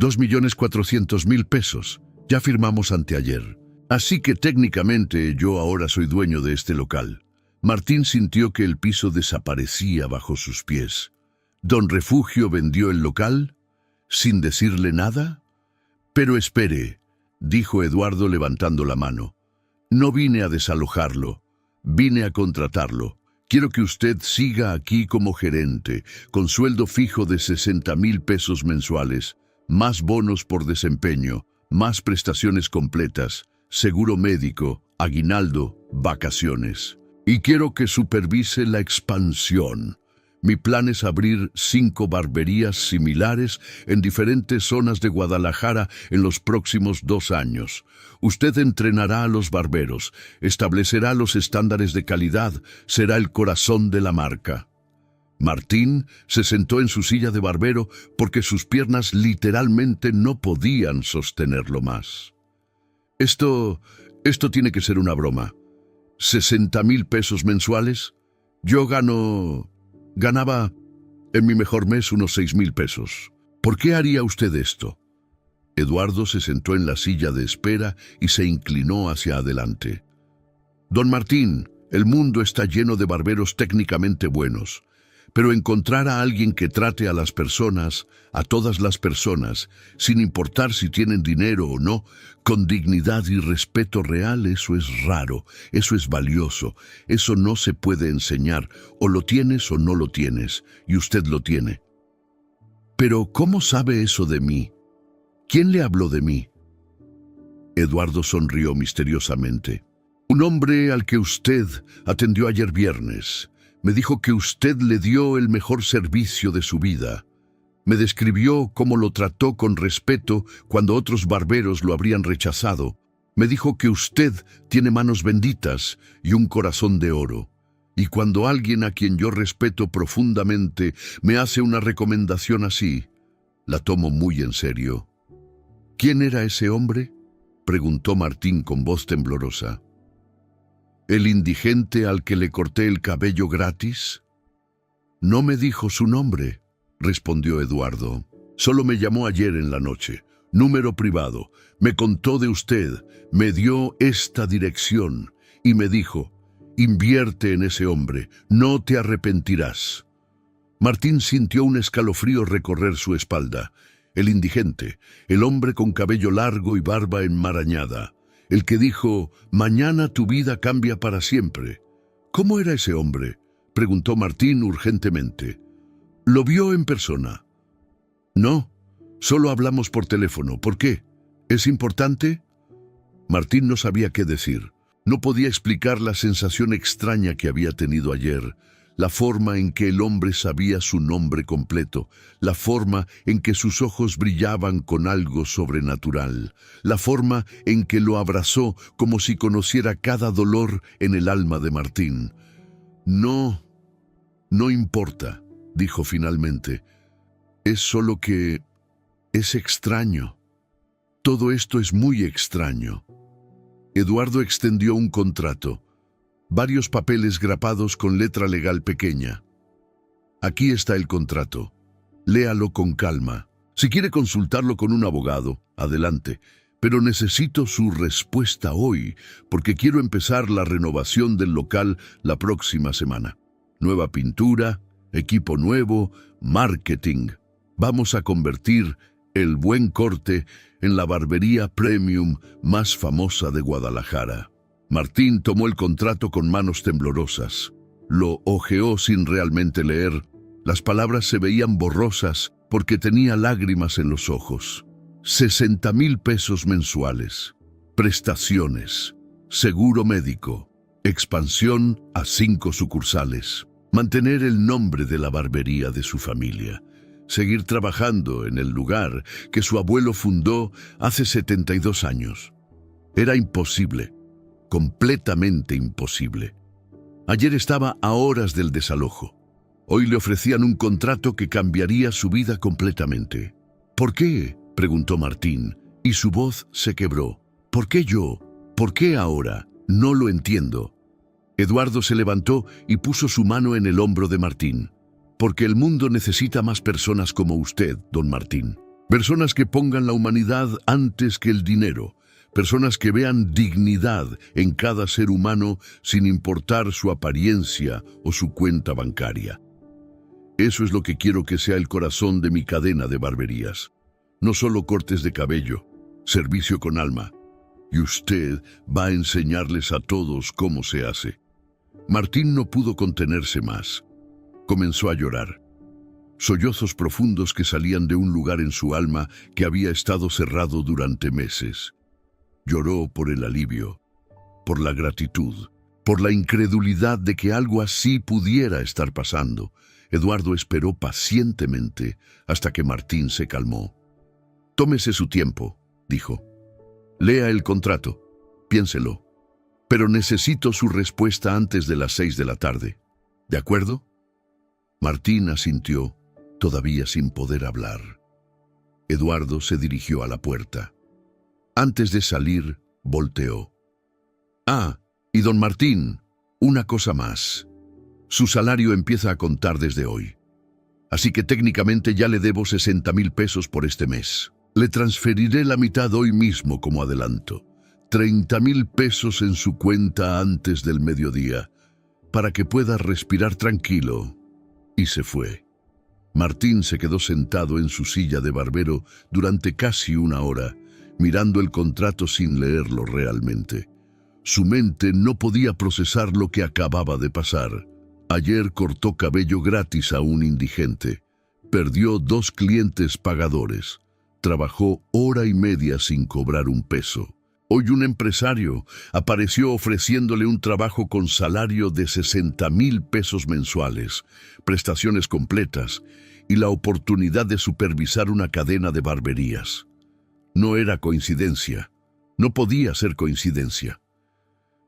2.400.000 pesos. Ya firmamos anteayer. Así que técnicamente yo ahora soy dueño de este local. Martín sintió que el piso desaparecía bajo sus pies. ¿Don Refugio vendió el local? ¿Sin decirle nada? Pero espere, dijo Eduardo levantando la mano. No vine a desalojarlo. Vine a contratarlo. Quiero que usted siga aquí como gerente, con sueldo fijo de 60.000 pesos mensuales, más bonos por desempeño, más prestaciones completas, seguro médico, aguinaldo, vacaciones. Y quiero que supervise la expansión. Mi plan es abrir 5 barberías similares en diferentes zonas de Guadalajara en los próximos 2 años. Usted entrenará a los barberos, establecerá los estándares de calidad, será el corazón de la marca. Martín se sentó en su silla de barbero porque sus piernas literalmente no podían sostenerlo más. Esto tiene que ser una broma. ¿60,000 pesos mensuales? Yo ganaba en mi mejor mes unos 6,000 pesos. ¿Por qué haría usted esto? Eduardo se sentó en la silla de espera y se inclinó hacia adelante. Don Martín, el mundo está lleno de barberos técnicamente buenos, pero encontrar a alguien que trate a las personas, a todas las personas, sin importar si tienen dinero o no, con dignidad y respeto real, eso es raro, eso es valioso, eso no se puede enseñar, o lo tienes o no lo tienes, y usted lo tiene. Pero, ¿cómo sabe eso de mí? ¿Quién le habló de mí? Eduardo sonrió misteriosamente. Un hombre al que usted atendió ayer viernes. Me dijo que usted le dio el mejor servicio de su vida. Me describió cómo lo trató con respeto cuando otros barberos lo habrían rechazado. Me dijo que usted tiene manos benditas y un corazón de oro. Y cuando alguien a quien yo respeto profundamente me hace una recomendación así, la tomo muy en serio. ¿Quién era ese hombre?, preguntó Martín con voz temblorosa. ¿El indigente al que le corté el cabello gratis? No me dijo su nombre, respondió Eduardo. Solo me llamó ayer en la noche, número privado. Me contó de usted, me dio esta dirección y me dijo, invierte en ese hombre, no te arrepentirás. Martín sintió un escalofrío recorrer su espalda. El indigente, el hombre con cabello largo y barba enmarañada. El que dijo, mañana tu vida cambia para siempre. ¿Cómo era ese hombre?, preguntó Martín urgentemente. ¿Lo vio en persona? No, solo hablamos por teléfono. ¿Por qué? ¿Es importante? Martín no sabía qué decir. No podía explicar la sensación extraña que había tenido ayer, la forma en que el hombre sabía su nombre completo, la forma en que sus ojos brillaban con algo sobrenatural, la forma en que lo abrazó como si conociera cada dolor en el alma de Martín. No importa, dijo finalmente. Es solo que es extraño. Todo esto es muy extraño. Eduardo extendió un contrato. Varios papeles grapados con letra legal pequeña. Aquí está el contrato. Léalo con calma. Si quiere consultarlo con un abogado, adelante. Pero necesito su respuesta hoy, porque quiero empezar la renovación del local la próxima semana. Nueva pintura, equipo nuevo, marketing. Vamos a convertir El Buen Corte en la barbería premium más famosa de Guadalajara. Martín tomó el contrato con manos temblorosas. Lo hojeó sin realmente leer. Las palabras se veían borrosas porque tenía lágrimas en los ojos. 60,000 pesos mensuales. Prestaciones. Seguro médico. Expansión a 5 sucursales. Mantener el nombre de la barbería de su familia. Seguir trabajando en el lugar que su abuelo fundó hace 72 años. Era imposible. Completamente imposible. Ayer estaba a horas del desalojo. Hoy le ofrecían un contrato que cambiaría su vida completamente. ¿Por qué?, preguntó Martín, y su voz se quebró. ¿Por qué yo? ¿Por qué ahora? No lo entiendo. Eduardo se levantó y puso su mano en el hombro de Martín. Porque el mundo necesita más personas como usted, don Martín. Personas que pongan la humanidad antes que el dinero. Personas que vean dignidad en cada ser humano sin importar su apariencia o su cuenta bancaria. Eso es lo que quiero que sea el corazón de mi cadena de barberías. No solo cortes de cabello, servicio con alma. Y usted va a enseñarles a todos cómo se hace. Martín no pudo contenerse más. Comenzó a llorar. Sollozos profundos que salían de un lugar en su alma que había estado cerrado durante meses. Lloró por el alivio, por la gratitud, por la incredulidad de que algo así pudiera estar pasando. Eduardo esperó pacientemente hasta que Martín se calmó. «Tómese su tiempo», dijo. «Lea el contrato, piénselo, pero necesito su respuesta antes de las 6 de la tarde. ¿De acuerdo?» Martín asintió, todavía sin poder hablar. Eduardo se dirigió a la puerta. Antes de salir, volteó. «Ah, y don Martín, una cosa más. Su salario empieza a contar desde hoy. Así que técnicamente ya le debo 60,000 pesos por este mes. Le transferiré la mitad hoy mismo como adelanto. 30,000 pesos en su cuenta antes del mediodía, para que pueda respirar tranquilo». Y se fue. Martín se quedó sentado en su silla de barbero durante casi una hora, mirando el contrato sin leerlo realmente. Su mente no podía procesar lo que acababa de pasar. Ayer cortó cabello gratis a un indigente. Perdió 2 clientes pagadores. Trabajó hora y media sin cobrar un peso. Hoy un empresario apareció ofreciéndole un trabajo con salario de 60,000 pesos mensuales, prestaciones completas y la oportunidad de supervisar una cadena de barberías. No era coincidencia. No podía ser coincidencia.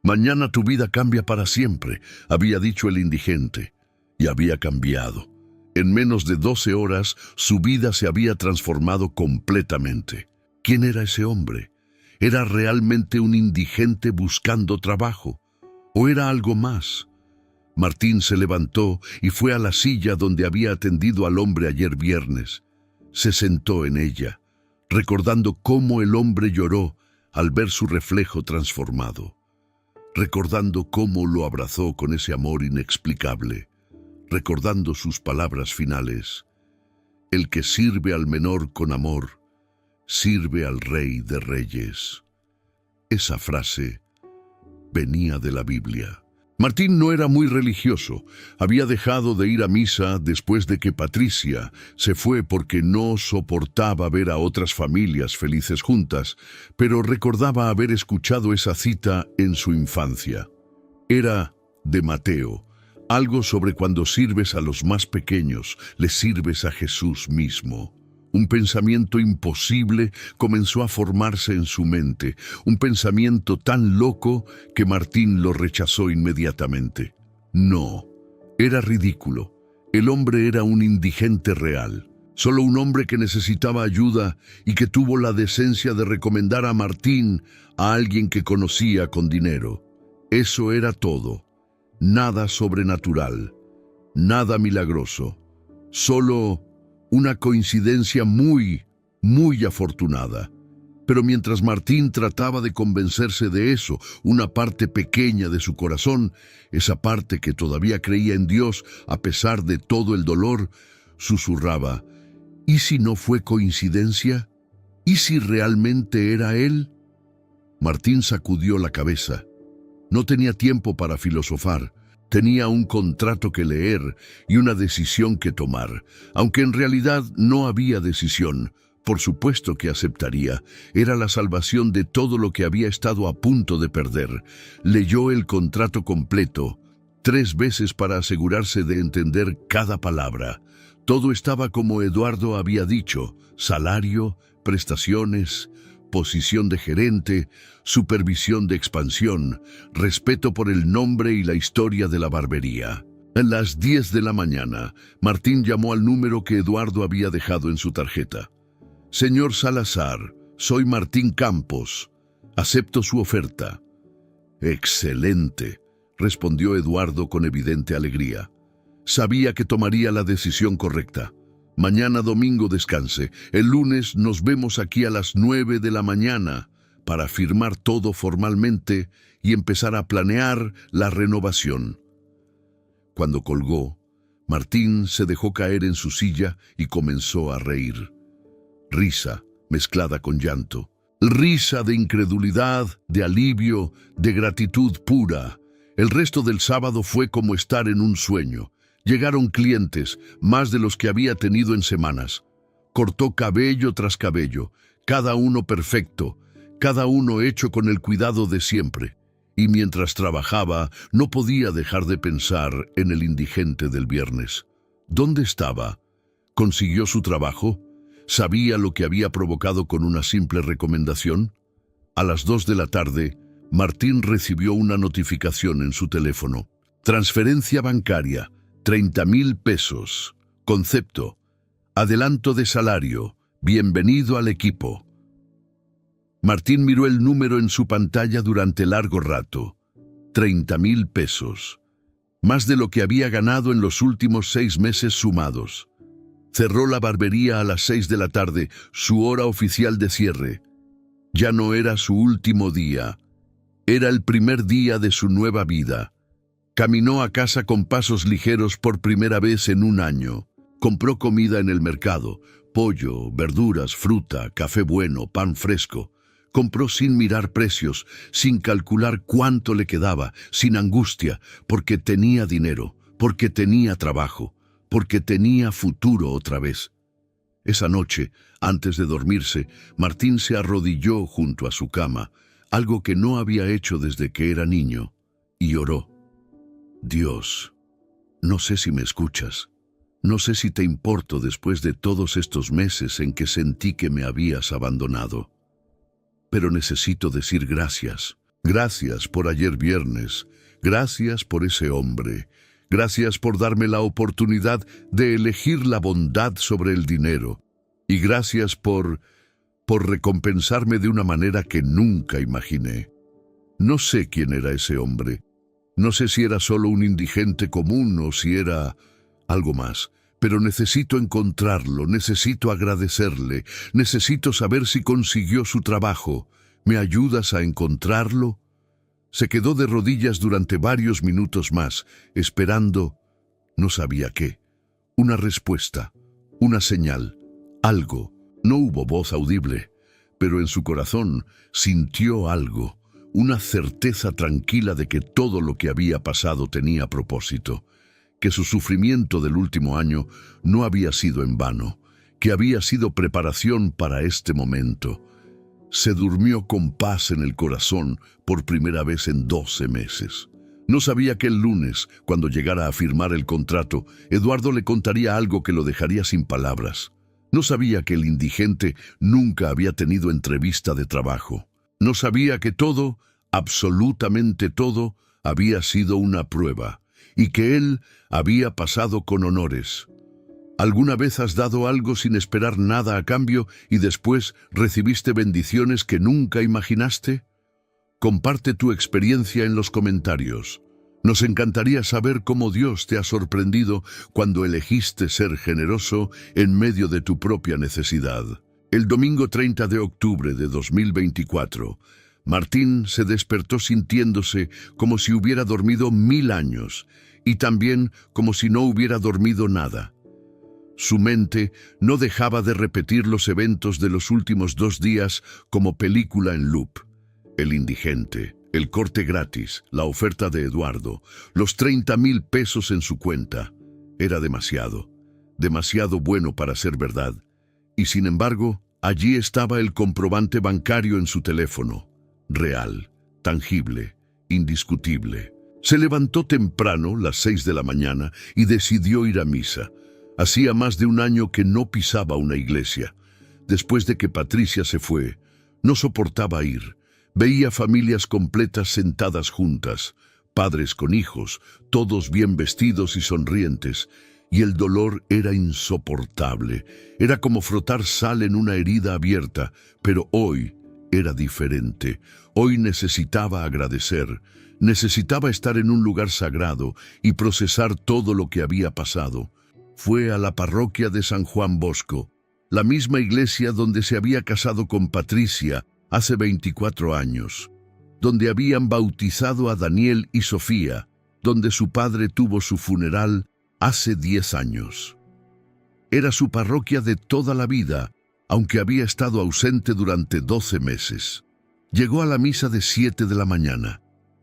«Mañana tu vida cambia para siempre», había dicho el indigente, y había cambiado. En menos de 12 horas, su vida se había transformado completamente. ¿Quién era ese hombre? ¿Era realmente un indigente buscando trabajo? ¿O era algo más? Martín se levantó y fue a la silla donde había atendido al hombre ayer viernes. Se sentó en ella, recordando cómo el hombre lloró al ver su reflejo transformado, recordando cómo lo abrazó con ese amor inexplicable, recordando sus palabras finales: «El que sirve al menor con amor, sirve al Rey de Reyes». Esa frase venía de la Biblia. Martín no era muy religioso. Había dejado de ir a misa después de que Patricia se fue porque no soportaba ver a otras familias felices juntas, pero recordaba haber escuchado esa cita en su infancia. Era de Mateo, algo sobre cuando sirves a los más pequeños, les sirves a Jesús mismo. Un pensamiento imposible comenzó a formarse en su mente, un pensamiento tan loco que Martín lo rechazó inmediatamente. No, era ridículo. El hombre era un indigente real, solo un hombre que necesitaba ayuda y que tuvo la decencia de recomendar a Martín a alguien que conocía con dinero. Eso era todo. Nada sobrenatural, nada milagroso, solo una coincidencia muy afortunada. Pero mientras Martín trataba de convencerse de eso, una parte pequeña de su corazón, esa parte que todavía creía en Dios a pesar de todo el dolor, susurraba: ¿y si no fue coincidencia? ¿Y si realmente era él? Martín sacudió la cabeza. No tenía tiempo para filosofar. Tenía un contrato que leer y una decisión que tomar, aunque en realidad no había decisión. Por supuesto que aceptaría. Era la salvación de todo lo que había estado a punto de perder. Leyó el contrato completo, 3 veces para asegurarse de entender cada palabra. Todo estaba como Eduardo había dicho: salario, prestaciones, posición de gerente, supervisión de expansión, respeto por el nombre y la historia de la barbería. A las 10 de la mañana, Martín llamó al número que Eduardo había dejado en su tarjeta. «Señor Salazar, soy Martín Campos. Acepto su oferta». «Excelente», respondió Eduardo con evidente alegría. Sabía que tomaría la decisión correcta. Mañana domingo descanse. El lunes nos vemos aquí a las 9 de la mañana para firmar todo formalmente y empezar a planear la renovación. Cuando colgó, Martín se dejó caer en su silla y comenzó a reír. Risa mezclada con llanto. Risa de incredulidad, de alivio, de gratitud pura. El resto del sábado fue como estar en un sueño. Llegaron clientes, más de los que había tenido en semanas. Cortó cabello tras cabello, cada uno perfecto, cada uno hecho con el cuidado de siempre. Y mientras trabajaba, no podía dejar de pensar en el indigente del viernes. ¿Dónde estaba? ¿Consiguió su trabajo? ¿Sabía lo que había provocado con una simple recomendación? A las 2 de la tarde, Martín recibió una notificación en su teléfono. Transferencia bancaria, 30,000 pesos. Concepto: adelanto de salario. Bienvenido al equipo. Martín miró el número en su pantalla durante largo rato. 30,000 pesos. Más de lo que había ganado en los últimos 6 meses sumados. Cerró la barbería a las 6 de la tarde, su hora oficial de cierre. Ya no era su último día. Era el primer día de su nueva vida. Caminó a casa con pasos ligeros por primera vez en un año. Compró comida en el mercado: pollo, verduras, fruta, café bueno, pan fresco. Compró sin mirar precios, sin calcular cuánto le quedaba, sin angustia, porque tenía dinero, porque tenía trabajo, porque tenía futuro otra vez. Esa noche, antes de dormirse, Martín se arrodilló junto a su cama, algo que no había hecho desde que era niño, y oró. Dios, no sé si me escuchas. No sé si te importo después de todos estos meses en que sentí que me habías abandonado. Pero necesito decir gracias. Gracias por ayer viernes. Gracias por ese hombre. Gracias por darme la oportunidad de elegir la bondad sobre el dinero. Y gracias por recompensarme de una manera que nunca imaginé. No sé quién era ese hombre. No sé si era solo un indigente común o si era algo más. Pero necesito encontrarlo, necesito agradecerle, necesito saber si consiguió su trabajo. ¿Me ayudas a encontrarlo? Se quedó de rodillas durante varios minutos más, esperando, no sabía qué. Una respuesta, una señal, algo. No hubo voz audible, pero en su corazón sintió algo, una certeza tranquila de que todo lo que había pasado tenía propósito. Que su sufrimiento del último año no había sido en vano, que había sido preparación para este momento. Se durmió con paz en el corazón por primera vez en 12 meses. No sabía que el lunes, cuando llegara a firmar el contrato, Eduardo le contaría algo que lo dejaría sin palabras. No sabía que el indigente nunca había tenido entrevista de trabajo. No sabía que todo, absolutamente todo, había sido una prueba, y que él había pasado con honores. ¿Alguna vez has dado algo sin esperar nada a cambio y después recibiste bendiciones que nunca imaginaste? Comparte tu experiencia en los comentarios. Nos encantaría saber cómo Dios te ha sorprendido cuando elegiste ser generoso en medio de tu propia necesidad. El domingo 30 de octubre de 2024, Martín se despertó sintiéndose como si hubiera dormido 1000 años y también como si no hubiera dormido nada. Su mente no dejaba de repetir los eventos de los últimos 2 días como película en loop. El indigente, el corte gratis, la oferta de Eduardo, los 30,000 pesos en su cuenta. Era demasiado, demasiado bueno para ser verdad. Y sin embargo, allí estaba el comprobante bancario en su teléfono. Real, tangible, indiscutible. Se levantó temprano, las 6 de la mañana, y decidió ir a misa. Hacía más de un año que no pisaba una iglesia. Después de que Patricia se fue, no soportaba ir. Veía familias completas sentadas juntas, padres con hijos, todos bien vestidos y sonrientes, y el dolor era insoportable. Era como frotar sal en una herida abierta, pero hoy era diferente. Hoy necesitaba agradecer, necesitaba estar en un lugar sagrado y procesar todo lo que había pasado. Fue a la parroquia de San Juan Bosco, la misma iglesia donde se había casado con Patricia hace 24 años, donde habían bautizado a Daniel y Sofía, donde su padre tuvo su funeral hace 10 años. Era su parroquia de toda la vida, aunque había estado ausente durante 12 meses. Llegó a la misa de 7 de la mañana.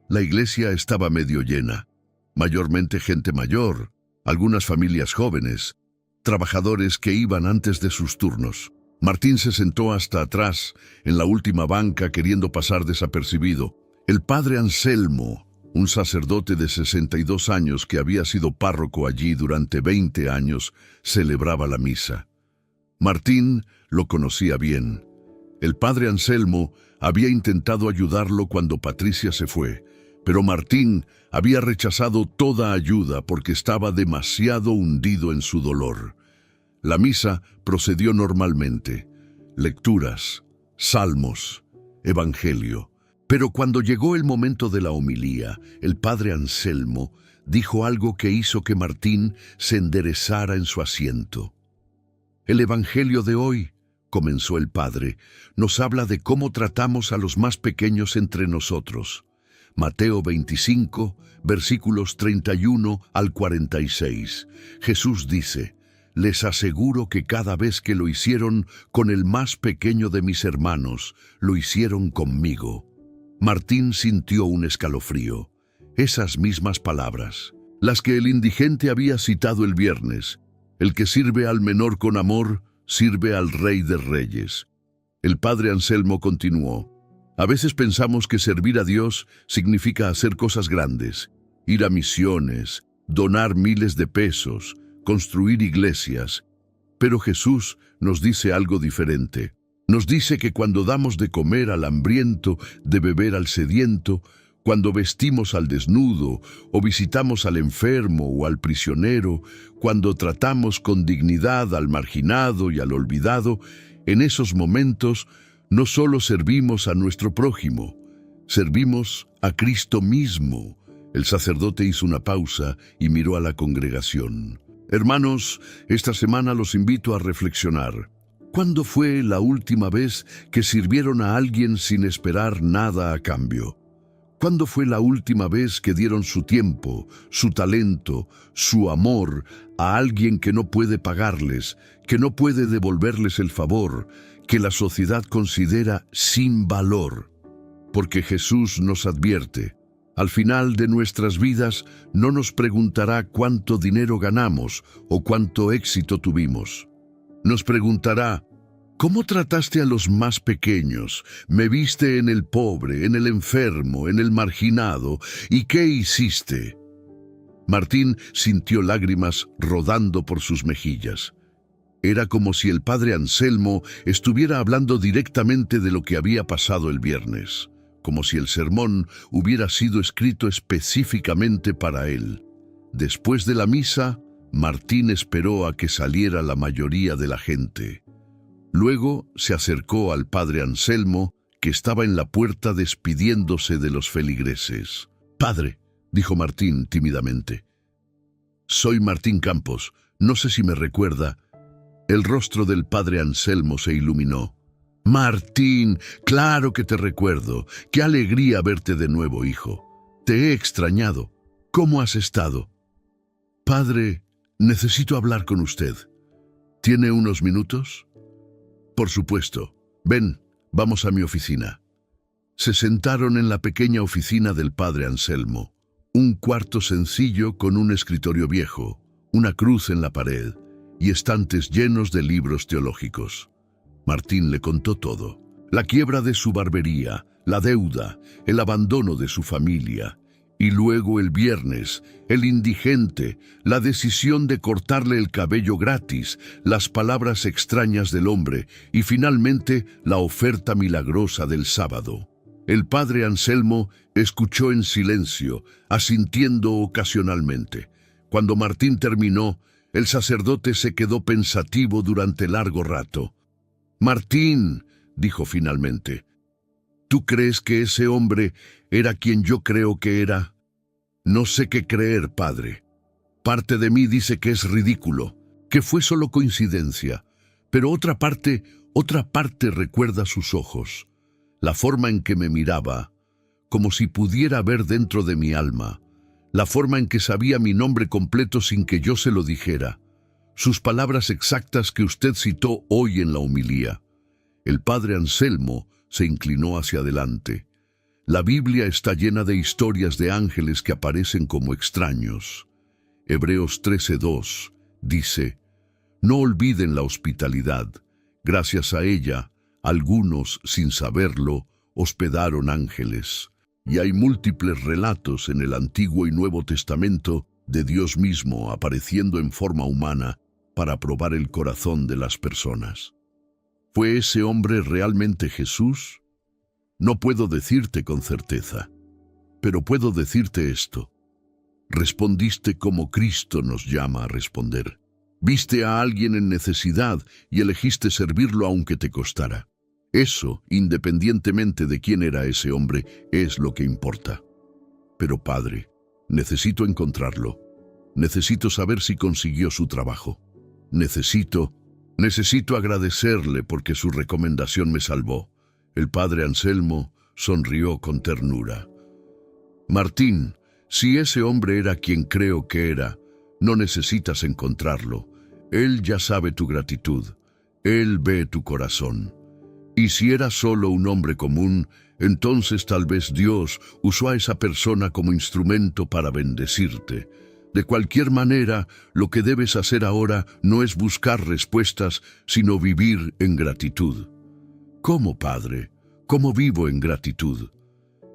La iglesia estaba medio llena, mayormente gente mayor, algunas familias jóvenes, trabajadores que iban antes de sus turnos. Martín se sentó hasta atrás, en la última banca, queriendo pasar desapercibido. El padre Anselmo, Un sacerdote de 62 años que había sido párroco allí durante 20 años celebraba la misa. Martín lo conocía bien. El padre Anselmo había intentado ayudarlo cuando Patricia se fue, pero Martín había rechazado toda ayuda porque estaba demasiado hundido en su dolor. La misa procedió normalmente. Lecturas, salmos, evangelio. Pero cuando llegó el momento de la homilía, el padre Anselmo dijo algo que hizo que Martín se enderezara en su asiento. El evangelio de hoy, comenzó el padre, nos habla de cómo tratamos a los más pequeños entre nosotros. Mateo 25, versículos 31 al 46. Jesús dice: les aseguro que cada vez que lo hicieron con el más pequeño de mis hermanos, lo hicieron conmigo. Martín sintió un escalofrío. Esas mismas palabras, las que el indigente había citado el viernes: el que sirve al menor con amor, sirve al Rey de Reyes. El padre Anselmo continuó: a veces pensamos que servir a Dios significa hacer cosas grandes, ir a misiones, donar miles de pesos, construir iglesias. Pero Jesús nos dice algo diferente. Nos dice que cuando damos de comer al hambriento, de beber al sediento, cuando vestimos al desnudo, o visitamos al enfermo o al prisionero, cuando tratamos con dignidad al marginado y al olvidado, en esos momentos no solo servimos a nuestro prójimo, servimos a Cristo mismo. El sacerdote hizo una pausa y miró a la congregación. Hermanos, esta semana los invito a reflexionar. ¿Cuándo fue la última vez que sirvieron a alguien sin esperar nada a cambio? ¿Cuándo fue la última vez que dieron su tiempo, su talento, su amor a alguien que no puede pagarles, que no puede devolverles el favor, que la sociedad considera sin valor? Porque Jesús nos advierte: al final de nuestras vidas no nos preguntará cuánto dinero ganamos o cuánto éxito tuvimos. Nos preguntará: ¿cómo trataste a los más pequeños? ¿Me viste en el pobre, en el enfermo, en el marginado? ¿Y qué hiciste? Martín sintió lágrimas rodando por sus mejillas. Era como si el padre Anselmo estuviera hablando directamente de lo que había pasado el viernes, como si el sermón hubiera sido escrito específicamente para él. Después de la misa, Martín esperó a que saliera la mayoría de la gente. Luego se acercó al padre Anselmo, que estaba en la puerta despidiéndose de los feligreses. «Padre», dijo Martín tímidamente. «Soy Martín Campos, no sé si me recuerda». El rostro del padre Anselmo se iluminó. «Martín, claro que te recuerdo. Qué alegría verte de nuevo, hijo. Te he extrañado. ¿Cómo has estado?» «Padre, necesito hablar con usted. ¿Tiene unos minutos?» «Por supuesto. Ven, vamos a mi oficina». Se sentaron en la pequeña oficina del padre Anselmo. Un cuarto sencillo con un escritorio viejo, una cruz en la pared y estantes llenos de libros teológicos. Martín le contó todo: la quiebra de su barbería, la deuda, el abandono de su familia, y luego el viernes, el indigente, la decisión de cortarle el cabello gratis, las palabras extrañas del hombre y finalmente la oferta milagrosa del sábado. El padre Anselmo escuchó en silencio, asintiendo ocasionalmente. Cuando Martín terminó, el sacerdote se quedó pensativo durante largo rato. «Martín», dijo finalmente, «¿tú crees que ese hombre era quien yo creo que era?» «No sé qué creer, padre. Parte de mí dice que es ridículo, que fue solo coincidencia, pero otra parte recuerda sus ojos, la forma en que me miraba, como si pudiera ver dentro de mi alma, la forma en que sabía mi nombre completo sin que yo se lo dijera, sus palabras exactas que usted citó hoy en la homilía». El padre Anselmo se inclinó hacia adelante. La Biblia está llena de historias de ángeles que aparecen como extraños. Hebreos 13:2 dice: «No olviden la hospitalidad. Gracias a ella, algunos, sin saberlo, hospedaron ángeles». Y hay múltiples relatos en el Antiguo y Nuevo Testamento de Dios mismo apareciendo en forma humana para probar el corazón de las personas. ¿Fue ese hombre realmente Jesús? No puedo decirte con certeza, pero puedo decirte esto. Respondiste como Cristo nos llama a responder. Viste a alguien en necesidad y elegiste servirlo aunque te costara. Eso, independientemente de quién era ese hombre, es lo que importa. Pero Padre, necesito encontrarlo. Necesito saber si consiguió su trabajo. Necesito agradecerle porque su recomendación me salvó. El padre Anselmo sonrió con ternura. Martín, si ese hombre era quien creo que era, no necesitas encontrarlo. Él ya sabe tu gratitud. Él ve tu corazón. Y si era solo un hombre común, entonces tal vez Dios usó a esa persona como instrumento para bendecirte. De cualquier manera, lo que debes hacer ahora no es buscar respuestas, sino vivir en gratitud. ¿Cómo, Padre? ¿Cómo vivo en gratitud?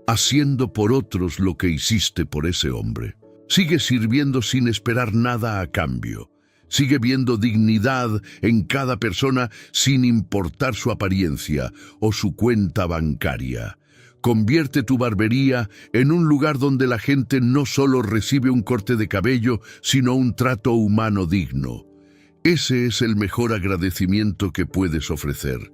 Haciendo por otros lo que hiciste por ese hombre. Sigue sirviendo sin esperar nada a cambio. Sigue viendo dignidad en cada persona sin importar su apariencia o su cuenta bancaria. Convierte tu barbería en un lugar donde la gente no solo recibe un corte de cabello, sino un trato humano digno. Ese es el mejor agradecimiento que puedes ofrecer.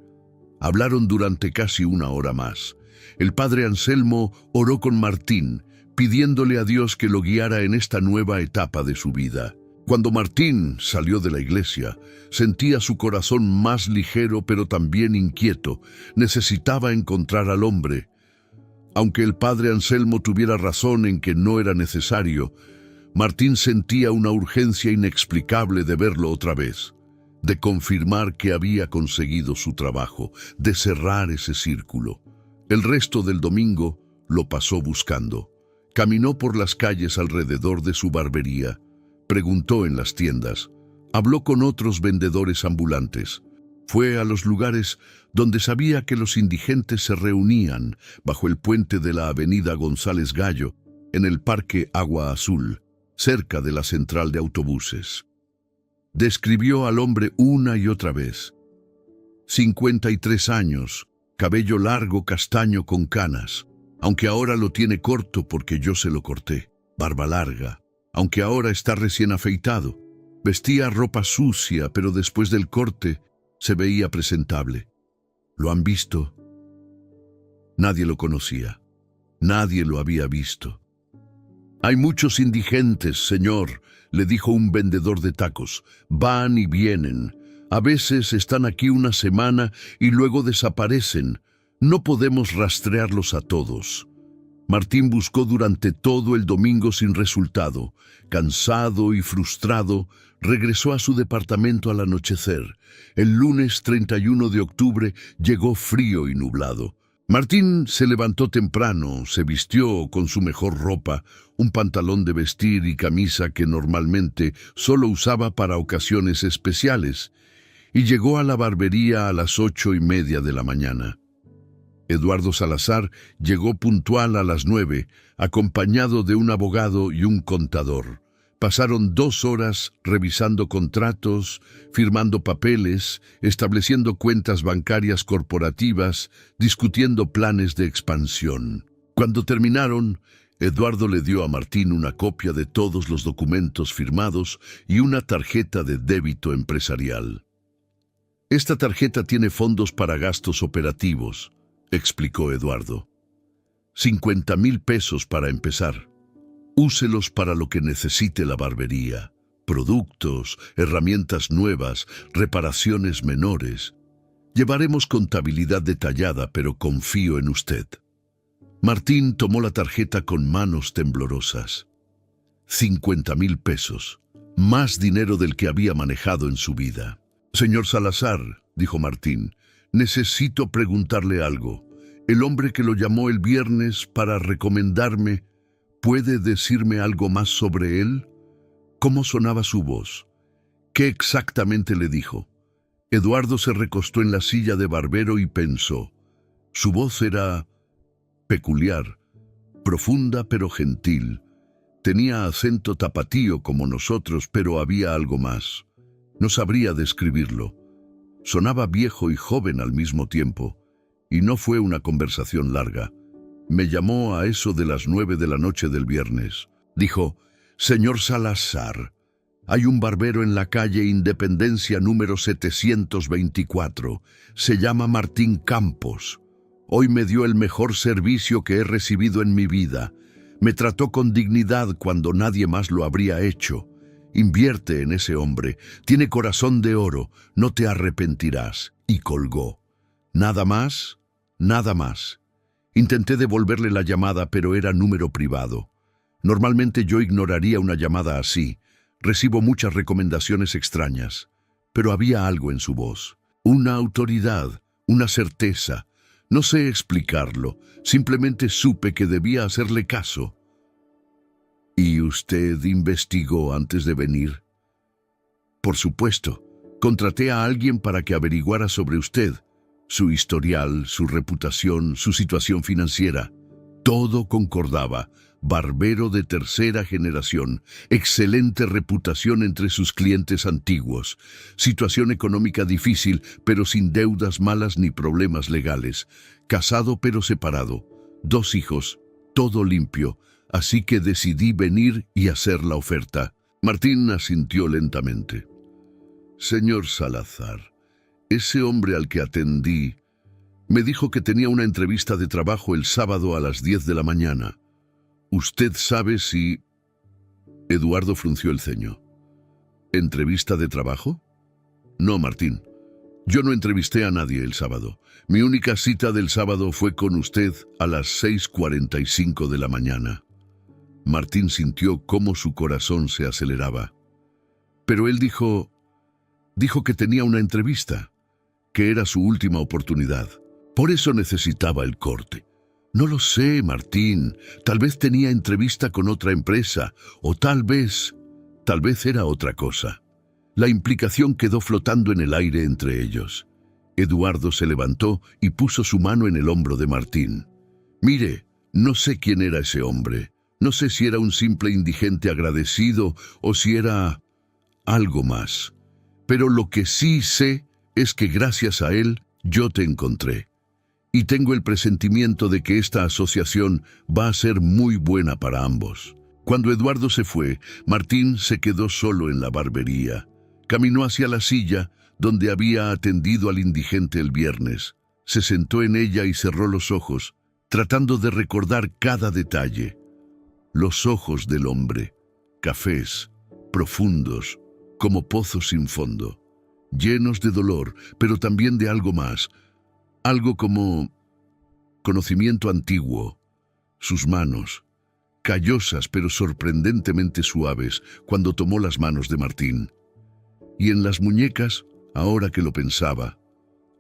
Hablaron durante casi una hora más. El padre Anselmo oró con Martín, pidiéndole a Dios que lo guiara en esta nueva etapa de su vida. Cuando Martín salió de la iglesia, sentía su corazón más ligero pero también inquieto. Necesitaba encontrar al hombre. Aunque el padre Anselmo tuviera razón en que no era necesario, Martín sentía una urgencia inexplicable de verlo otra vez, de confirmar que había conseguido su trabajo, de cerrar ese círculo. El resto del domingo lo pasó buscando. Caminó por las calles alrededor de su barbería, preguntó en las tiendas, habló con otros vendedores ambulantes. Fue a los lugares donde sabía que los indigentes se reunían, bajo el puente de la avenida González Gallo, en el Parque Agua Azul, cerca de la central de autobuses. Describió al hombre una y otra vez. 53 años, cabello largo castaño con canas, aunque ahora lo tiene corto porque yo se lo corté. Barba larga, aunque ahora está recién afeitado. Vestía ropa sucia, pero después del corte se veía presentable. ¿Lo han visto? Nadie lo conocía. Nadie lo había visto. Hay muchos indigentes, señor, le dijo un vendedor de tacos. Van y vienen. A veces están aquí una semana y luego desaparecen. No podemos rastrearlos a todos. Martín buscó durante todo el domingo sin resultado. Cansado y frustrado, regresó a su departamento al anochecer. El lunes 31 de octubre llegó frío y nublado. Martín se levantó temprano, se vistió con su mejor ropa, un pantalón de vestir y camisa que normalmente solo usaba para ocasiones especiales, y llegó a la barbería a las 8:30 de la mañana. Eduardo Salazar llegó puntual a las 9, acompañado de un abogado y un contador. Pasaron 2 horas revisando contratos, firmando papeles, estableciendo cuentas bancarias corporativas, discutiendo planes de expansión. Cuando terminaron, Eduardo le dio a Martín una copia de todos los documentos firmados y una tarjeta de débito empresarial. Esta tarjeta tiene fondos para gastos operativos, explicó Eduardo. 50,000 pesos para empezar. Úselos para lo que necesite la barbería. Productos, herramientas nuevas, reparaciones menores. Llevaremos contabilidad detallada, pero confío en usted. Martín tomó la tarjeta con manos temblorosas. 50,000 pesos. Más dinero del que había manejado en su vida. Señor Salazar, dijo Martín, necesito preguntarle algo. El hombre que lo llamó el viernes para recomendarme, ¿puede decirme algo más sobre él? ¿Cómo sonaba su voz? ¿Qué exactamente le dijo? Eduardo se recostó en la silla de barbero y pensó. Su voz era peculiar, profunda pero gentil. Tenía acento tapatío como nosotros, pero había algo más. No sabría describirlo. Sonaba viejo y joven al mismo tiempo, y no fue una conversación larga. Me llamó a eso de las 9 de la noche del viernes. Dijo: «Señor Salazar, hay un barbero en la calle Independencia número 724. Se llama Martín Campos. Hoy me dio el mejor servicio que he recibido en mi vida. Me trató con dignidad cuando nadie más lo habría hecho. Invierte en ese hombre. Tiene corazón de oro. No te arrepentirás». Y colgó. Nada más, nada más. Intenté devolverle la llamada, pero era número privado. Normalmente yo ignoraría una llamada así. Recibo muchas recomendaciones extrañas, pero había algo en su voz. Una autoridad, una certeza. No sé explicarlo, simplemente supe que debía hacerle caso. ¿Y usted investigó antes de venir? Por supuesto. Contraté a alguien para que averiguara sobre usted, su historial, su reputación, su situación financiera. Todo concordaba. Barbero de tercera generación, excelente reputación entre sus clientes antiguos, situación económica difícil, pero sin deudas malas ni problemas legales, casado pero separado, 2 hijos, todo limpio, así que decidí venir y hacer la oferta. Martín asintió lentamente. Señor Salazar, ese hombre al que atendí me dijo que tenía una entrevista de trabajo el sábado a las 10 de la mañana. ¿Usted sabe si...? Eduardo frunció el ceño. ¿Entrevista de trabajo? No, Martín. Yo no entrevisté a nadie el sábado. Mi única cita del sábado fue con usted a las 6:45 de la mañana. Martín sintió cómo su corazón se aceleraba. Pero él dijo que tenía una entrevista, que era su última oportunidad. Por eso necesitaba el corte. No lo sé, Martín. Tal vez tenía entrevista con otra empresa, o tal vez era otra cosa. La implicación quedó flotando en el aire entre ellos. Eduardo se levantó y puso su mano en el hombro de Martín. Mire, no sé quién era ese hombre. No sé si era un simple indigente agradecido o si era algo más. Pero lo que sí sé es que gracias a él yo te encontré. Y tengo el presentimiento de que esta asociación va a ser muy buena para ambos. Cuando Eduardo se fue, Martín se quedó solo en la barbería. Caminó hacia la silla donde había atendido al indigente el viernes. Se sentó en ella y cerró los ojos, tratando de recordar cada detalle. Los ojos del hombre, cafés, profundos, como pozos sin fondo, llenos de dolor, pero también de algo más. Algo como conocimiento antiguo. Sus manos, callosas pero sorprendentemente suaves, cuando tomó las manos de Martín. Y en las muñecas, ahora que lo pensaba,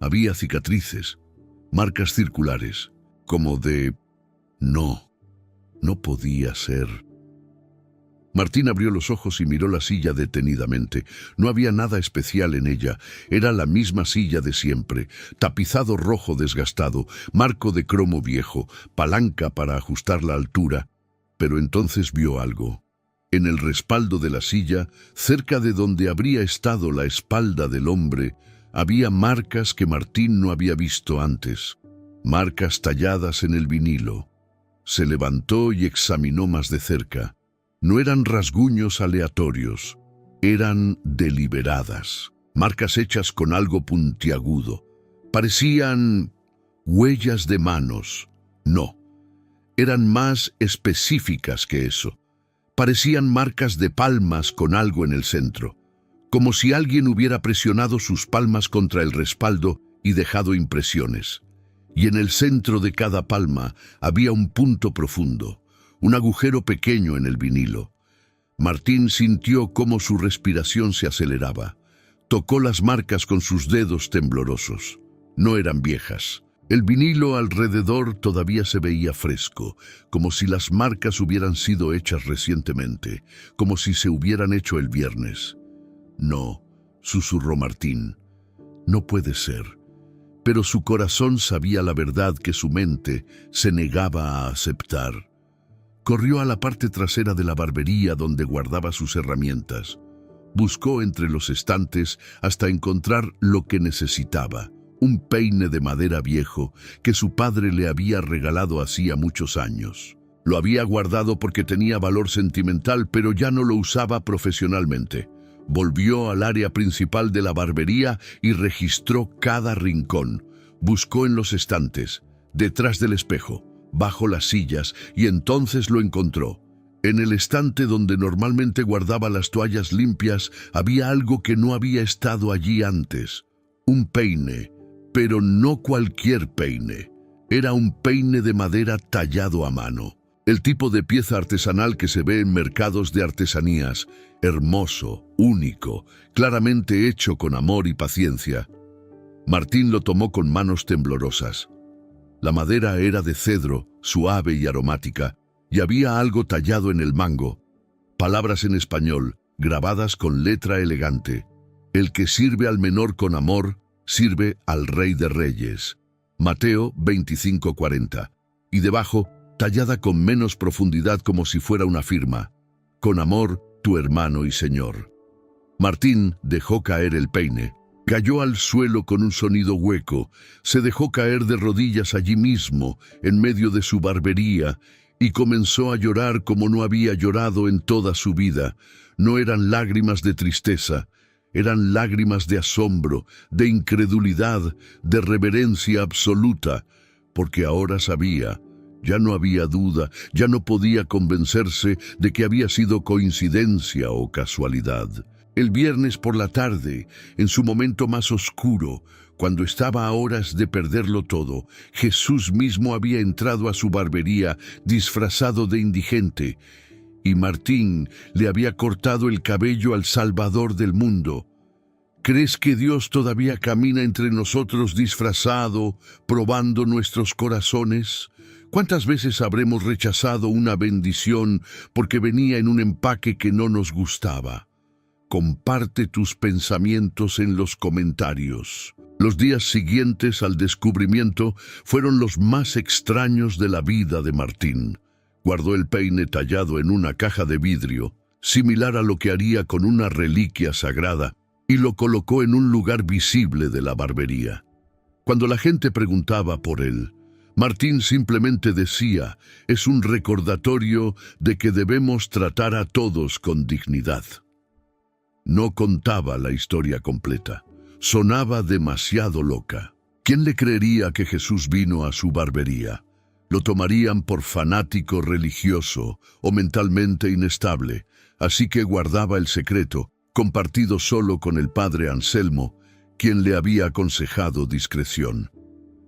había cicatrices, marcas circulares, como de... No podía ser. Martín abrió los ojos y miró la silla detenidamente. No había nada especial en ella. Era la misma silla de siempre. Tapizado rojo desgastado, marco de cromo viejo, palanca para ajustar la altura. Pero entonces vio algo. En el respaldo de la silla, cerca de donde habría estado la espalda del hombre, había marcas que Martín no había visto antes. Marcas talladas en el vinilo. Se levantó y examinó más de cerca. No eran rasguños aleatorios, eran deliberadas, marcas hechas con algo puntiagudo. Parecían huellas de manos. No, eran más específicas que eso. Parecían marcas de palmas con algo en el centro, como si alguien hubiera presionado sus palmas contra el respaldo y dejado impresiones. Y en el centro de cada palma había un punto profundo, un agujero pequeño en el vinilo. Martín sintió cómo su respiración se aceleraba. Tocó las marcas con sus dedos temblorosos. No eran viejas. El vinilo alrededor todavía se veía fresco, como si las marcas hubieran sido hechas recientemente, como si se hubieran hecho el viernes. No, susurró Martín. No puede ser. Pero su corazón sabía la verdad que su mente se negaba a aceptar. Corrió a la parte trasera de la barbería donde guardaba sus herramientas. Buscó entre los estantes hasta encontrar lo que necesitaba, un peine de madera viejo que su padre le había regalado hacía muchos años. Lo había guardado porque tenía valor sentimental, pero ya no lo usaba profesionalmente. Volvió al área principal de la barbería y registró cada rincón. Buscó en los estantes, detrás del espejo, bajo las sillas, y entonces lo encontró. En el estante donde normalmente guardaba las toallas limpias había algo que no había estado allí antes. Un peine, pero no cualquier peine. Era un peine de madera tallado a mano. El tipo de pieza artesanal que se ve en mercados de artesanías, hermoso, único, claramente hecho con amor y paciencia. Martín lo tomó con manos temblorosas. La madera era de cedro, suave y aromática, y había algo tallado en el mango. Palabras en español, grabadas con letra elegante. El que sirve al menor con amor, sirve al Rey de Reyes. Mateo 25:40. Y debajo, tallada con menos profundidad como si fuera una firma. Con amor, tu hermano y Señor. Martín dejó caer el peine. Cayó al suelo con un sonido hueco. Se dejó caer de rodillas allí mismo, en medio de su barbería, y comenzó a llorar como no había llorado en toda su vida. No eran lágrimas de tristeza, eran lágrimas de asombro, de incredulidad, de reverencia absoluta, porque ahora sabía, ya no había duda, ya no podía convencerse de que había sido coincidencia o casualidad. El viernes por la tarde, en su momento más oscuro, cuando estaba a horas de perderlo todo, Jesús mismo había entrado a su barbería disfrazado de indigente, y Martín le había cortado el cabello al Salvador del mundo. ¿Crees que Dios todavía camina entre nosotros disfrazado, probando nuestros corazones? ¿Cuántas veces habremos rechazado una bendición porque venía en un empaque que no nos gustaba? Comparte tus pensamientos en los comentarios. Los días siguientes al descubrimiento fueron los más extraños de la vida de Martín. Guardó el peine tallado en una caja de vidrio, similar a lo que haría con una reliquia sagrada, y lo colocó en un lugar visible de la barbería. Cuando la gente preguntaba por él, Martín simplemente decía, es un recordatorio de que debemos tratar a todos con dignidad. No contaba la historia completa. Sonaba demasiado loca. ¿Quién le creería que Jesús vino a su barbería? Lo tomarían por fanático religioso o mentalmente inestable, así que guardaba el secreto, compartido solo con el padre Anselmo, quien le había aconsejado discreción.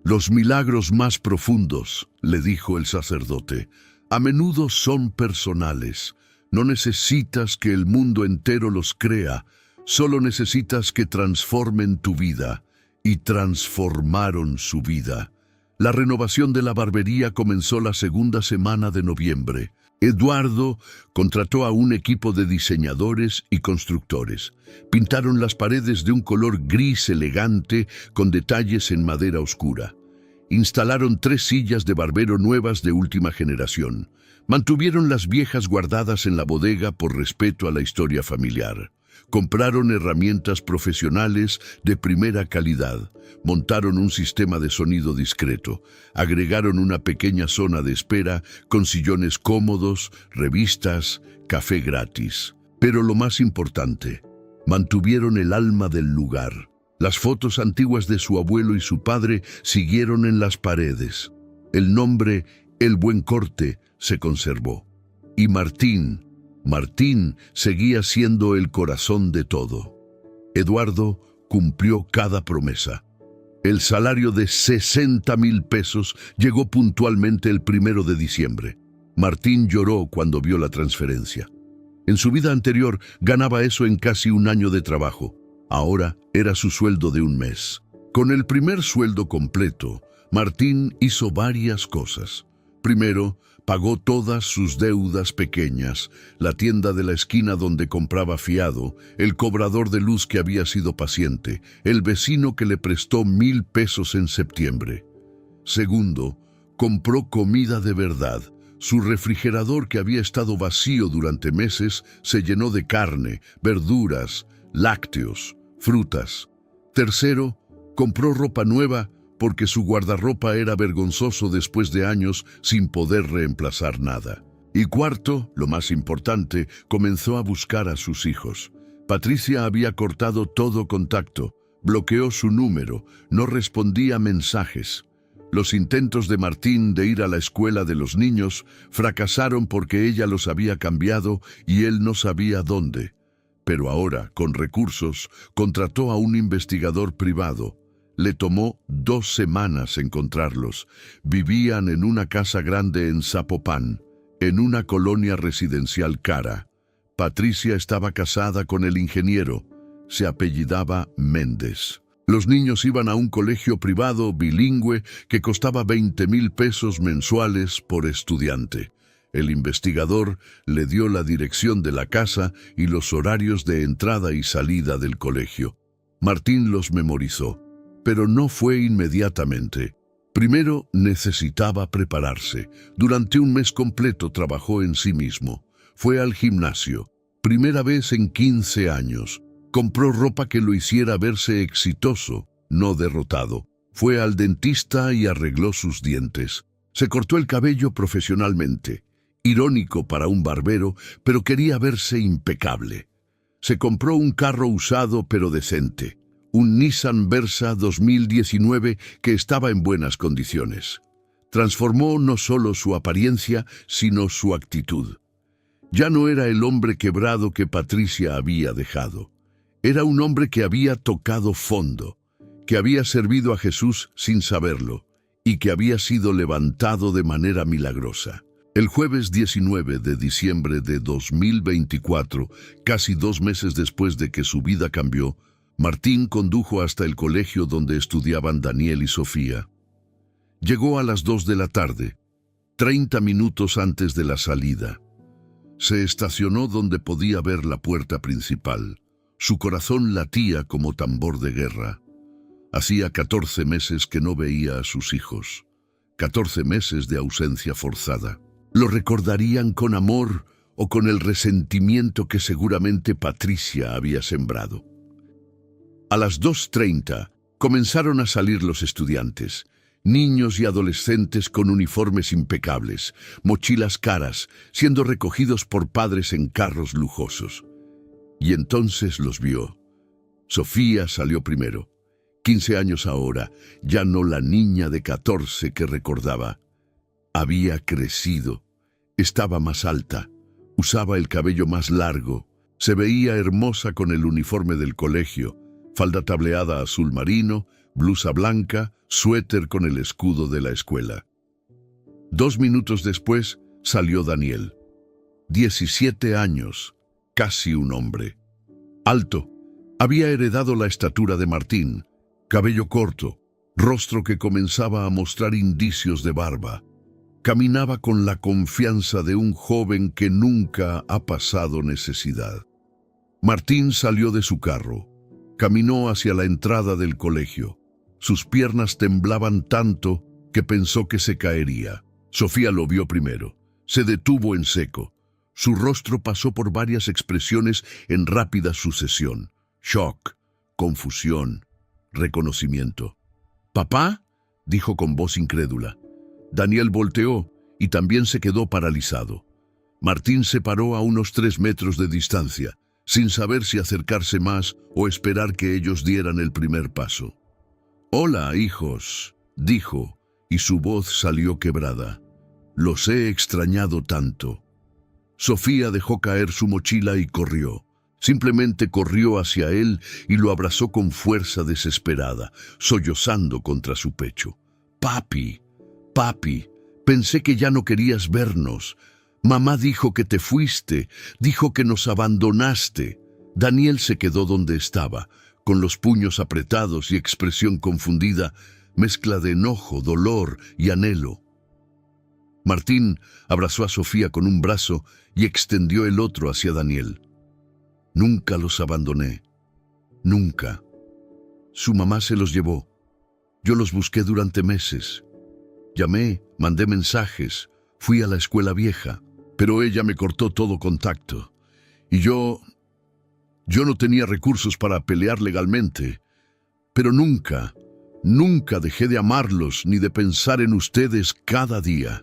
Los milagros más profundos, le dijo el sacerdote, a menudo son personales. No necesitas que el mundo entero los crea, solo necesitas que transformen tu vida, y transformaron su vida. La renovación de la barbería comenzó la segunda semana de noviembre. Eduardo contrató a un equipo de diseñadores y constructores. Pintaron las paredes de un color gris elegante con detalles en madera oscura. Instalaron 3 sillas de barbero nuevas de última generación. Mantuvieron las viejas guardadas en la bodega por respeto a la historia familiar. Compraron herramientas profesionales de primera calidad. Montaron un sistema de sonido discreto. Agregaron una pequeña zona de espera con sillones cómodos, revistas, café gratis. Pero lo más importante, mantuvieron el alma del lugar. Las fotos antiguas de su abuelo y su padre siguieron en las paredes. El nombre, El Buen Corte, se conservó. Y Martín seguía siendo el corazón de todo. Eduardo cumplió cada promesa. El salario de 60,000 pesos llegó puntualmente el 1 de diciembre. Martín lloró cuando vio la transferencia. En su vida anterior ganaba eso en casi un año de trabajo. Ahora era su sueldo de un mes. Con el primer sueldo completo, Martín hizo varias cosas. Primero, pagó todas sus deudas pequeñas, la tienda de la esquina donde compraba fiado, el cobrador de luz que había sido paciente, el vecino que le prestó 1,000 pesos en septiembre. Segundo, compró comida de verdad, Su refrigerador, que había estado vacío durante meses, se llenó de carne, verduras, lácteos, frutas. Tercero, compró ropa nueva porque su guardarropa era vergonzoso después de años sin poder reemplazar nada. Y cuarto, lo más importante, comenzó a buscar a sus hijos. Patricia había cortado todo contacto, bloqueó su número, no respondía mensajes. Los intentos de Martín de ir a la escuela de los niños fracasaron porque ella los había cambiado y él no sabía dónde. Pero ahora, con recursos, contrató a un investigador privado. Le tomó 2 semanas encontrarlos. Vivían en una casa grande en Zapopan, en una colonia residencial cara. Patricia estaba casada con el ingeniero. Se apellidaba Méndez. Los niños iban a un colegio privado bilingüe que costaba 20,000 pesos mensuales por estudiante. El investigador le dio la dirección de la casa y los horarios de entrada y salida del colegio. Martín los memorizó, pero no fue inmediatamente. Primero necesitaba prepararse. Durante un mes completo trabajó en sí mismo. Fue al gimnasio, primera vez en 15 años. Compró ropa que lo hiciera verse exitoso, no derrotado. Fue al dentista y arregló sus dientes. Se cortó el cabello profesionalmente. Irónico para un barbero, pero quería verse impecable. Se compró un carro usado pero decente. Un Nissan Versa 2019 que estaba en buenas condiciones. Transformó no solo su apariencia, sino su actitud. Ya no era el hombre quebrado que Patricia había dejado. Era un hombre que había tocado fondo, que había servido a Jesús sin saberlo y que había sido levantado de manera milagrosa. El jueves 19 de diciembre de 2024, casi 2 meses después de que su vida cambió, Martín condujo hasta el colegio donde estudiaban Daniel y Sofía. Llegó a las 2 de la tarde, 30 minutos antes de la salida. Se estacionó donde podía ver la puerta principal. Su corazón latía como tambor de guerra. Hacía 14 meses que no veía a sus hijos. 14 meses de ausencia forzada. ¿Lo recordarían con amor o con el resentimiento que seguramente Patricia había sembrado? A las 2:30 comenzaron a salir los estudiantes. Niños y adolescentes con uniformes impecables, mochilas caras, siendo recogidos por padres en carros lujosos. Y entonces los vio. Sofía salió primero. 15 años ahora, ya no la niña de 14 que recordaba. Había crecido. Estaba más alta. Usaba el cabello más largo. Se veía hermosa con el uniforme del colegio. Falda tableada azul marino, blusa blanca, suéter con el escudo de la escuela. 2 minutos después salió Daniel. 17 años. Casi un hombre. Alto, había heredado la estatura de Martín, cabello corto, rostro que comenzaba a mostrar indicios de barba. Caminaba con la confianza de un joven que nunca ha pasado necesidad. Martín salió de su carro, caminó hacia la entrada del colegio. Sus piernas temblaban tanto que pensó que se caería. Sofía lo vio primero, se detuvo en seco. Su rostro pasó por varias expresiones en rápida sucesión. Shock, confusión, reconocimiento. «¿Papá?», dijo con voz incrédula. Daniel volteó y también se quedó paralizado. Martín se paró a unos 3 metros de distancia, sin saber si acercarse más o esperar que ellos dieran el primer paso. «Hola, hijos», dijo, y su voz salió quebrada. «Los he extrañado tanto». Sofía dejó caer su mochila y corrió. Simplemente corrió hacia él y lo abrazó con fuerza desesperada, sollozando contra su pecho. «Papi, papi, pensé que ya no querías vernos. Mamá dijo que te fuiste, dijo que nos abandonaste». Daniel se quedó donde estaba, con los puños apretados y expresión confundida, mezcla de enojo, dolor y anhelo. Martín abrazó a Sofía con un brazo y extendió el otro hacia Daniel. «Nunca los abandoné. Nunca. Su mamá se los llevó. Yo los busqué durante meses. Llamé, mandé mensajes, Fui a la escuela vieja, pero ella me cortó todo contacto. Y yo no tenía recursos para pelear legalmente. Pero nunca dejé de amarlos ni de pensar en ustedes cada día.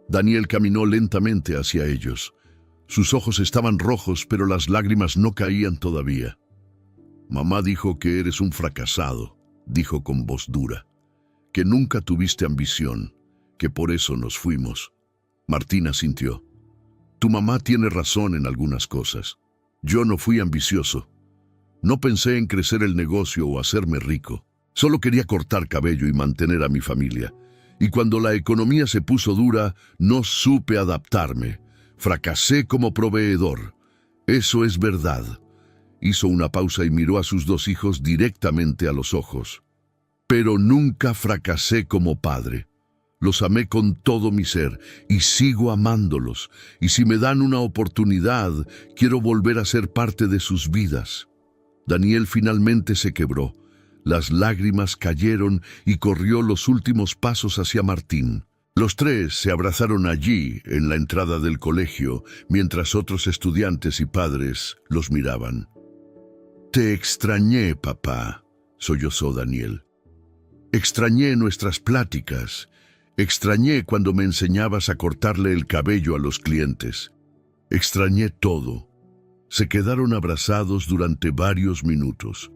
Daniel caminó lentamente hacia ellos. Sus ojos estaban rojos, pero las lágrimas no caían todavía. Mamá dijo que eres un fracasado, dijo con voz dura, que nunca tuviste ambición, que por eso nos fuimos. Martín asintió. Tu mamá tiene razón en algunas cosas. Yo no fui ambicioso. No pensé en crecer el negocio o hacerme rico. Solo quería cortar cabello y mantener a mi familia. Y cuando la economía se puso dura, no supe adaptarme. Fracasé como proveedor. Eso es verdad. Hizo una pausa y miró a sus dos hijos directamente a los ojos. Pero nunca fracasé como padre. Los amé con todo mi ser y sigo amándolos. Y si me dan una oportunidad, quiero volver a ser parte de sus vidas. Daniel finalmente se quebró. Las lágrimas cayeron y corrió los últimos pasos hacia Martín. Los tres se abrazaron allí, en la entrada del colegio, mientras otros estudiantes y padres los miraban. Te extrañé, papá, sollozó Daniel. Extrañé nuestras pláticas. Extrañé cuando me enseñabas a cortarle el cabello a los clientes. Extrañé todo. Se quedaron abrazados durante varios minutos.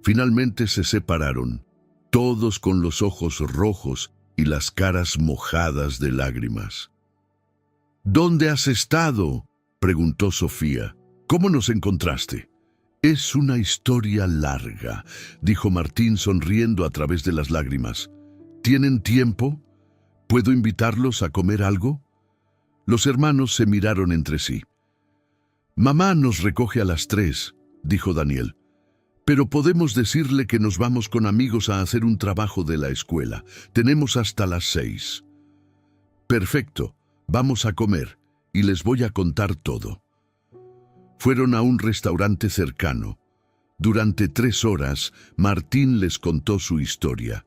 Finalmente se separaron, todos con los ojos rojos y las caras mojadas de lágrimas. ¿Dónde has estado?, preguntó Sofía. ¿Cómo nos encontraste? Es una historia larga, dijo Martín sonriendo a través de las lágrimas. ¿Tienen tiempo? ¿Puedo invitarlos a comer algo? Los hermanos se miraron entre sí. Mamá nos recoge a las 3, dijo Daniel. Pero podemos decirle que nos vamos con amigos a hacer un trabajo de la escuela. Tenemos hasta las 6. Perfecto, vamos a comer y les voy a contar todo. Fueron a un restaurante cercano. Durante 3 horas, Martín les contó su historia.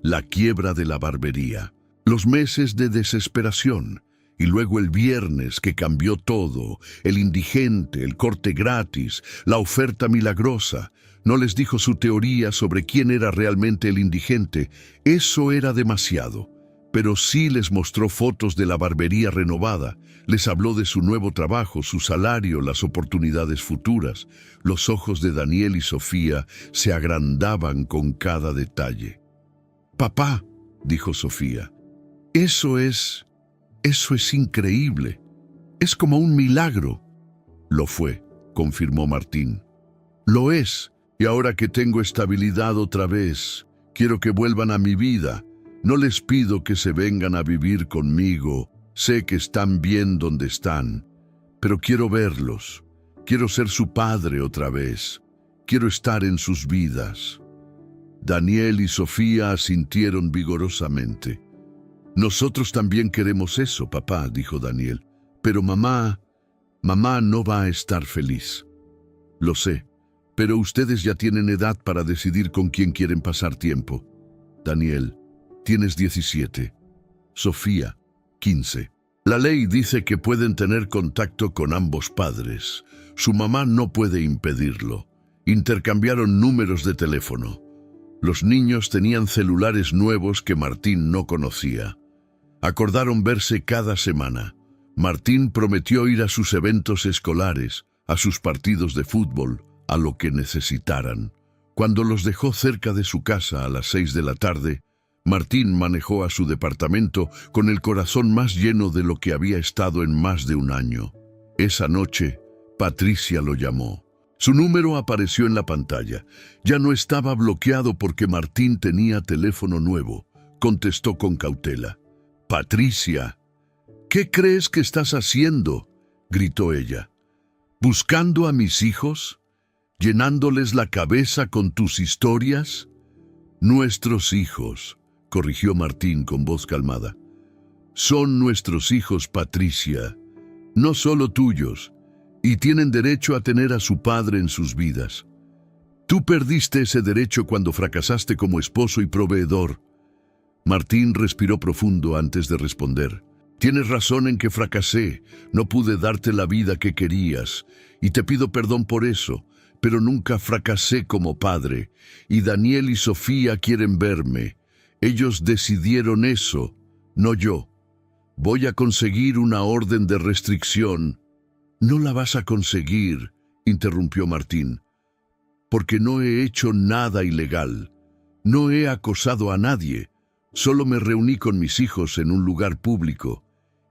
La quiebra de la barbería, los meses de desesperación, y luego el viernes que cambió todo, el indigente, el corte gratis, la oferta milagrosa. No les dijo su teoría sobre quién era realmente el indigente. Eso era demasiado. Pero sí les mostró fotos de la barbería renovada. Les habló de su nuevo trabajo, su salario, las oportunidades futuras. Los ojos de Daniel y Sofía se agrandaban con cada detalle. «Papá», dijo Sofía, Eso es increíble. Es como un milagro». «Lo fue», confirmó Martín. «Lo es, y ahora que tengo estabilidad otra vez, quiero que vuelvan a mi vida. No les pido que se vengan a vivir conmigo. Sé que están bien donde están, pero quiero verlos. Quiero ser su padre otra vez. Quiero estar en sus vidas». Daniel y Sofía asintieron vigorosamente. «Nosotros también queremos eso, papá», dijo Daniel. «Pero mamá no va a estar feliz». «Lo sé, pero ustedes ya tienen edad para decidir con quién quieren pasar tiempo. Daniel, tienes 17. Sofía, 15. La ley dice que pueden tener contacto con ambos padres. Su mamá no puede impedirlo». Intercambiaron números de teléfono. Los niños tenían celulares nuevos que Martín no conocía. Acordaron verse cada semana. Martín prometió ir a sus eventos escolares, a sus partidos de fútbol, a lo que necesitaran. Cuando los dejó cerca de su casa a las 6 de la tarde, Martín manejó a su departamento con el corazón más lleno de lo que había estado en más de un año. Esa noche, Patricia lo llamó. Su número apareció en la pantalla. Ya no estaba bloqueado porque Martín tenía teléfono nuevo. Contestó con cautela. «Patricia, ¿qué crees que estás haciendo?», gritó ella. «¿Buscando a mis hijos? ¿Llenándoles la cabeza con tus historias?». «Nuestros hijos», corrigió Martín con voz calmada. «Son nuestros hijos, Patricia, no solo tuyos, y tienen derecho a tener a su padre en sus vidas. Tú perdiste ese derecho cuando fracasaste como esposo y proveedor». Martín respiró profundo antes de responder. Tienes razón en que fracasé, no pude darte la vida que querías, y te pido perdón por eso, pero nunca fracasé como padre, y Daniel y Sofía quieren verme. Ellos decidieron eso, no yo. Voy a conseguir una orden de restricción. No la vas a conseguir, interrumpió Martín, porque no he hecho nada ilegal. No he acosado a nadie, solo me reuní con mis hijos en un lugar público,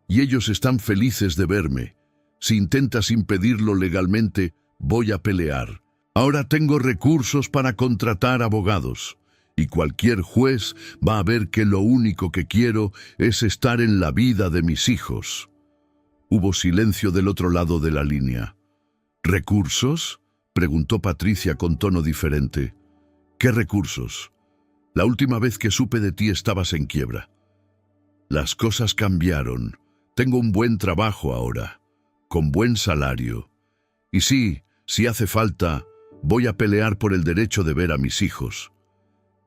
y ellos están felices de verme. Si intentas impedirlo legalmente, voy a pelear. Ahora tengo recursos para contratar abogados, y cualquier juez va a ver que lo único que quiero es estar en la vida de mis hijos. Hubo silencio del otro lado de la línea. ¿Recursos?, preguntó Patricia con tono diferente. ¿Qué recursos? La última vez que supe de ti estabas en quiebra. Las cosas cambiaron. Tengo un buen trabajo ahora, con buen salario. Y sí, si hace falta, voy a pelear por el derecho de ver a mis hijos.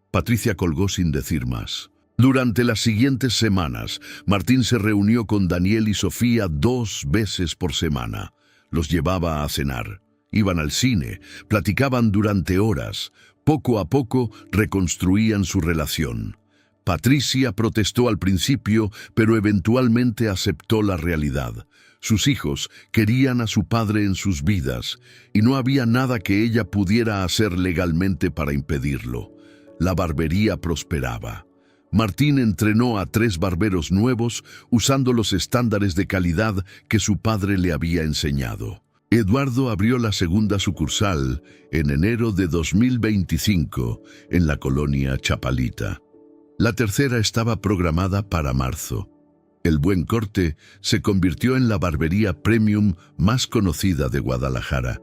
Patricia colgó sin decir más. Durante las siguientes semanas, Martín se reunió con Daniel y Sofía 2 veces por semana. Los llevaba a cenar. Iban al cine, platicaban durante horas. Poco a poco reconstruían su relación. Patricia protestó al principio, pero eventualmente aceptó la realidad. Sus hijos querían a su padre en sus vidas, y no había nada que ella pudiera hacer legalmente para impedirlo. La barbería prosperaba. Martín entrenó a 3 barberos nuevos usando los estándares de calidad que su padre le había enseñado. Eduardo abrió la segunda sucursal en enero de 2025 en la colonia Chapalita. La tercera estaba programada para marzo. El Buen Corte se convirtió en la barbería premium más conocida de Guadalajara,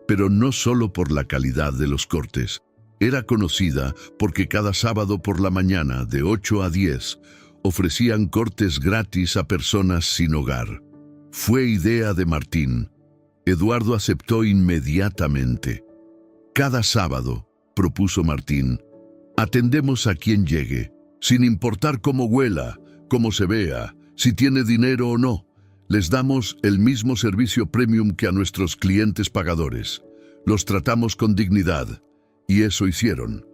pero no solo por la calidad de los cortes. Era conocida porque cada sábado por la mañana, de 8 a 10, ofrecían cortes gratis a personas sin hogar. Fue idea de Martín. Eduardo aceptó inmediatamente. Cada sábado, propuso Martín, atendemos a quien llegue, sin importar cómo huela, cómo se vea, si tiene dinero o no. Les damos el mismo servicio premium que a nuestros clientes pagadores. Los tratamos con dignidad. Y eso hicieron.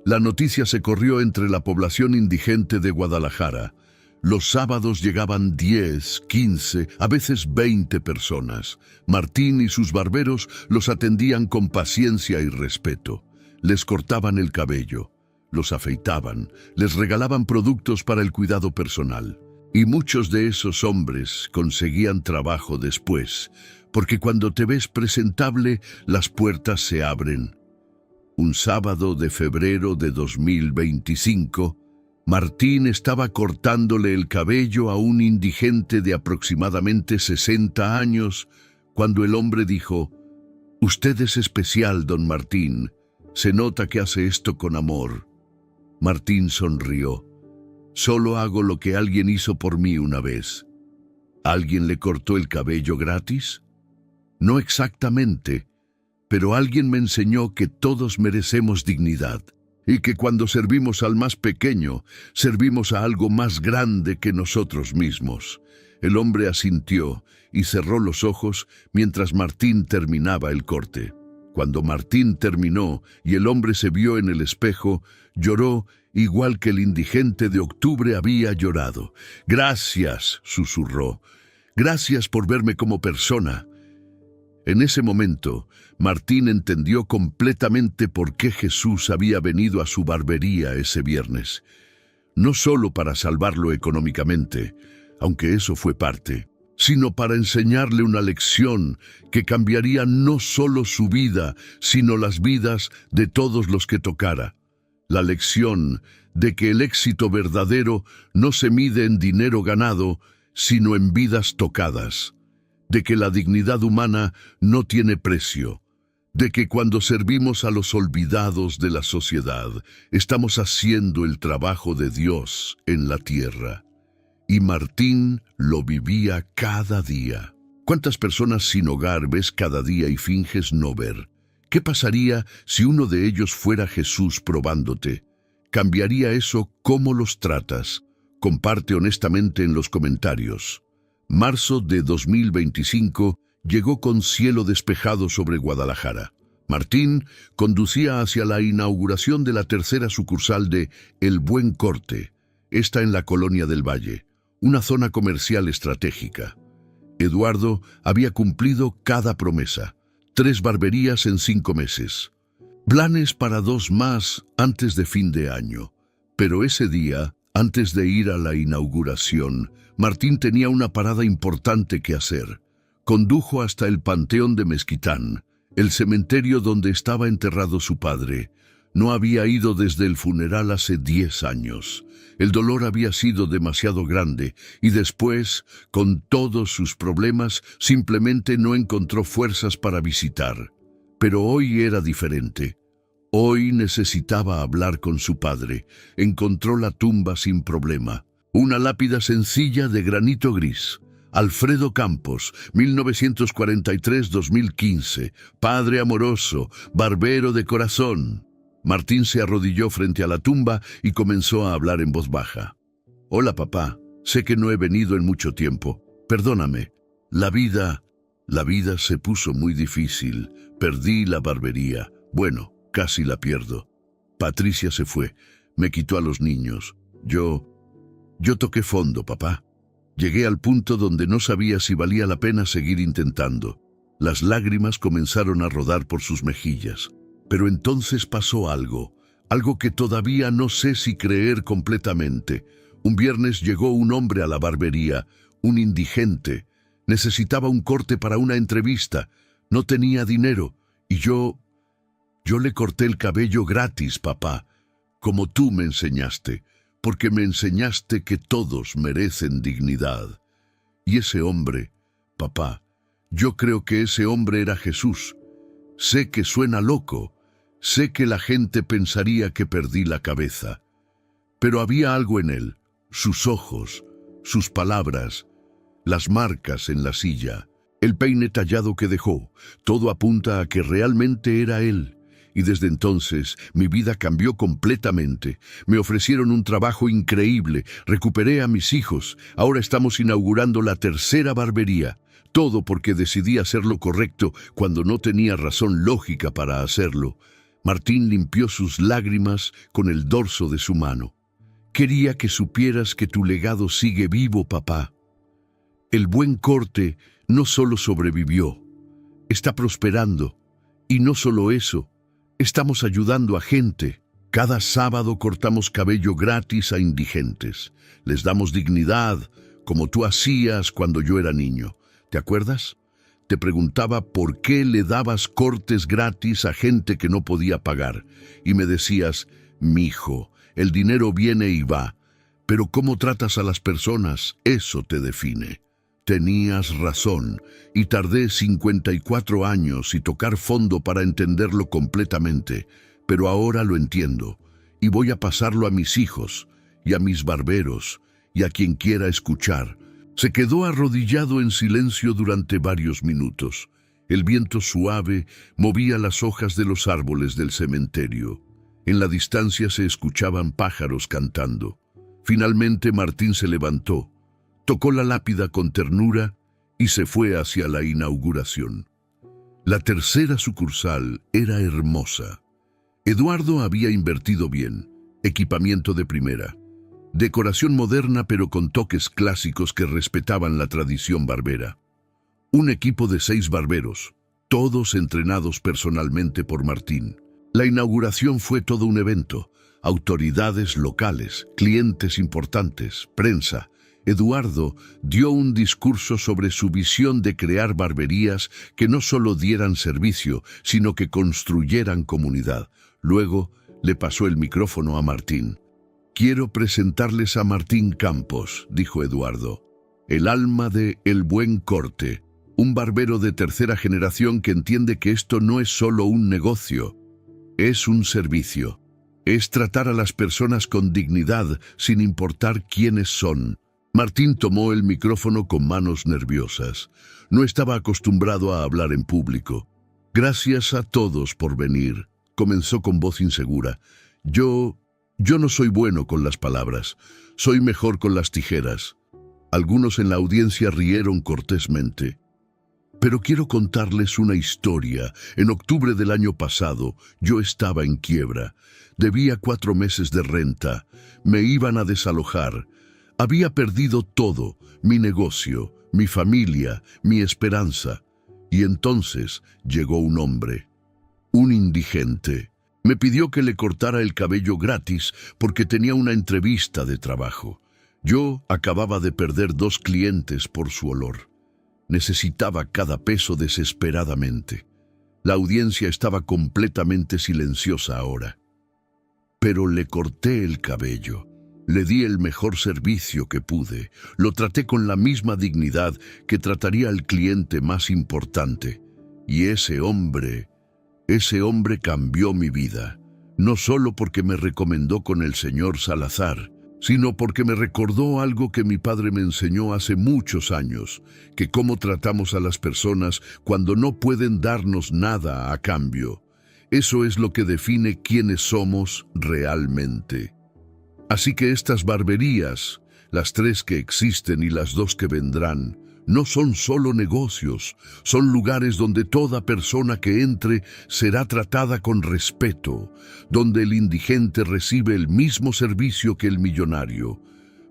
La noticia se corrió entre la población indigente de Guadalajara. Los sábados llegaban 10, 15, a veces 20 personas. Martín y sus barberos los atendían con paciencia y respeto. Les cortaban el cabello, los afeitaban, les regalaban productos para el cuidado personal. Y muchos de esos hombres conseguían trabajo después, porque cuando te ves presentable, las puertas se abren. Un sábado de febrero de 2025, Martín estaba cortándole el cabello a un indigente de aproximadamente 60 años, cuando el hombre dijo: «Usted es especial, don Martín. Se nota que hace esto con amor». Martín sonrió. «Solo hago lo que alguien hizo por mí una vez». ¿Alguien le cortó el cabello gratis? No exactamente, pero alguien me enseñó que todos merecemos dignidad, y que cuando servimos al más pequeño, servimos a algo más grande que nosotros mismos. El hombre asintió y cerró los ojos mientras Martín terminaba el corte. Cuando Martín terminó y el hombre se vio en el espejo, lloró igual que el indigente de octubre había llorado. «Gracias», susurró. «Gracias por verme como persona». En ese momento, Martín entendió completamente por qué Jesús había venido a su barbería ese viernes. No solo para salvarlo económicamente, aunque eso fue parte, sino para enseñarle una lección que cambiaría no solo su vida, sino las vidas de todos los que tocara. La lección de que el éxito verdadero no se mide en dinero ganado, sino en vidas tocadas. De que la dignidad humana no tiene precio, de que cuando servimos a los olvidados de la sociedad, estamos haciendo el trabajo de Dios en la tierra. Y Martín lo vivía cada día. ¿Cuántas personas sin hogar ves cada día y finges no ver? ¿Qué pasaría si uno de ellos fuera Jesús probándote? ¿Cambiaría eso cómo los tratas, Comparte honestamente en los comentarios. Marzo de 2025 llegó con cielo despejado sobre Guadalajara. Martín conducía hacia la inauguración de la tercera sucursal de El Buen Corte, esta en la Colonia del Valle, una zona comercial estratégica. Eduardo había cumplido cada promesa. 3 barberías en 5 meses. Planes para 2 más antes de fin de año. Pero ese día, antes de ir a la inauguración, Martín tenía una parada importante que hacer. Condujo hasta el Panteón de Mezquitán, el cementerio donde estaba enterrado su padre. No había ido desde el funeral hace 10 años. El dolor había sido demasiado grande y después, con todos sus problemas, simplemente no encontró fuerzas para visitar. Pero hoy era diferente. Hoy necesitaba hablar con su padre. Encontró la tumba sin problema. Una lápida sencilla de granito gris. Alfredo Campos, 1943-2015. Padre amoroso, barbero de corazón. Martín se arrodilló frente a la tumba y comenzó a hablar en voz baja. Hola, papá. Sé que no he venido en mucho tiempo. Perdóname. La vida se puso muy difícil. Perdí la barbería. Bueno, casi la pierdo. Patricia se fue. Me quitó a los niños. Yo toqué fondo, papá. Llegué al punto donde no sabía si valía la pena seguir intentando. Las lágrimas comenzaron a rodar por sus mejillas. Pero entonces pasó algo que todavía no sé si creer completamente. Un viernes llegó un hombre a la barbería, un indigente. Necesitaba un corte para una entrevista. No tenía dinero. Y yo le corté el cabello gratis, papá, como tú me enseñaste, porque me enseñaste que todos merecen dignidad. Y ese hombre, papá, yo creo que ese hombre era Jesús. Sé que suena loco. Sé que la gente pensaría que perdí la cabeza, pero había algo en él, sus ojos, sus palabras, las marcas en la silla, el peine tallado que dejó, todo apunta a que realmente era él. Y desde entonces mi vida cambió completamente. Me ofrecieron un trabajo increíble, recuperé a mis hijos, ahora estamos inaugurando la tercera barbería. Todo porque decidí hacer lo correcto cuando no tenía razón lógica para hacerlo. Martín limpió sus lágrimas con el dorso de su mano. Quería que supieras que tu legado sigue vivo, papá. El Buen Corte no solo sobrevivió, está prosperando. Y no solo eso, estamos ayudando a gente. Cada sábado cortamos cabello gratis a indigentes. Les damos dignidad, como tú hacías cuando yo era niño. ¿Te acuerdas? Te preguntaba por qué le dabas cortes gratis a gente que no podía pagar. Y me decías, mijo, el dinero viene y va, pero cómo tratas a las personas, eso te define. Tenías razón, y tardé 54 años y tocar fondo para entenderlo completamente, pero ahora lo entiendo, y voy a pasarlo a mis hijos, y a mis barberos, y a quien quiera escuchar. Se quedó arrodillado en silencio durante varios minutos. El viento suave movía las hojas de los árboles del cementerio. En la distancia se escuchaban pájaros cantando. Finalmente Martín se levantó, tocó la lápida con ternura y se fue hacia la inauguración. La tercera sucursal era hermosa. Eduardo había invertido bien, equipamiento de primera. Decoración moderna pero con toques clásicos que respetaban la tradición barbera. Un equipo de 6 barberos, todos entrenados personalmente por Martín. La inauguración fue todo un evento. Autoridades locales, clientes importantes, prensa. Eduardo dio un discurso sobre su visión de crear barberías que no solo dieran servicio, sino que construyeran comunidad. Luego le pasó el micrófono a Martín. Quiero presentarles a Martín Campos, dijo Eduardo, el alma de El Buen Corte, un barbero de tercera generación que entiende que esto no es solo un negocio, es un servicio. Es tratar a las personas con dignidad sin importar quiénes son. Martín tomó el micrófono con manos nerviosas. No estaba acostumbrado a hablar en público. Gracias a todos por venir, comenzó con voz insegura. Yo Yo no soy bueno con las palabras, soy mejor con las tijeras. Algunos en la audiencia rieron cortésmente. Pero quiero contarles una historia. En octubre del año pasado, yo estaba en quiebra. Debía 4 meses de renta. Me iban a desalojar. Había perdido todo, mi negocio, mi familia, mi esperanza. Y entonces llegó un hombre, un indigente. Me pidió que le cortara el cabello gratis porque tenía una entrevista de trabajo. Yo acababa de perder 2 clientes por su olor. Necesitaba cada peso desesperadamente. La audiencia estaba completamente silenciosa ahora. Pero le corté el cabello. Le di el mejor servicio que pude. Lo traté con la misma dignidad que trataría al cliente más importante. Y ese hombre cambió mi vida. No solo porque me recomendó con el señor Salazar, sino porque me recordó algo que mi padre me enseñó hace muchos años, que cómo tratamos a las personas cuando no pueden darnos nada a cambio. Eso es lo que define quiénes somos realmente. Así que estas barberías, las 3 que existen y las 2 que vendrán, no son solo negocios, son lugares donde toda persona que entre será tratada con respeto, donde el indigente recibe el mismo servicio que el millonario,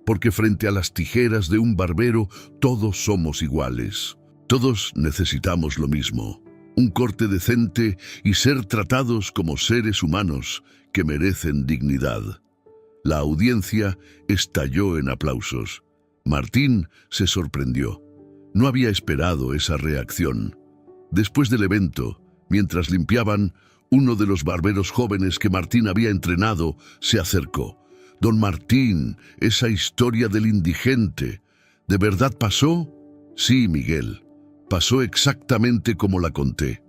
porque frente a las tijeras de un barbero todos somos iguales. Todos necesitamos lo mismo, un corte decente y ser tratados como seres humanos que merecen dignidad. La audiencia estalló en aplausos. Martín se sorprendió. No había esperado esa reacción. Después del evento, mientras limpiaban, uno de los barberos jóvenes que Martín había entrenado se acercó. «Don Martín, esa historia del indigente, ¿de verdad pasó?» «Sí, Miguel, pasó exactamente como la conté».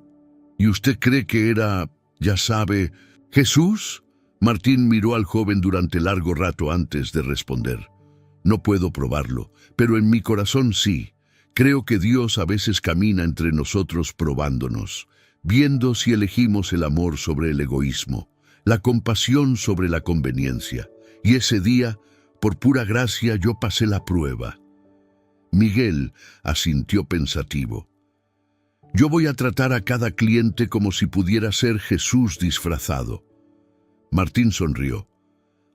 «¿Y usted cree que era, ya sabe, Jesús?» Martín miró al joven durante largo rato antes de responder. «No puedo probarlo, pero en mi corazón sí. Creo que Dios a veces camina entre nosotros probándonos, viendo si elegimos el amor sobre el egoísmo, la compasión sobre la conveniencia. Y ese día, por pura gracia, yo pasé la prueba». Miguel asintió pensativo. «Yo voy a tratar a cada cliente como si pudiera ser Jesús disfrazado». Martín sonrió.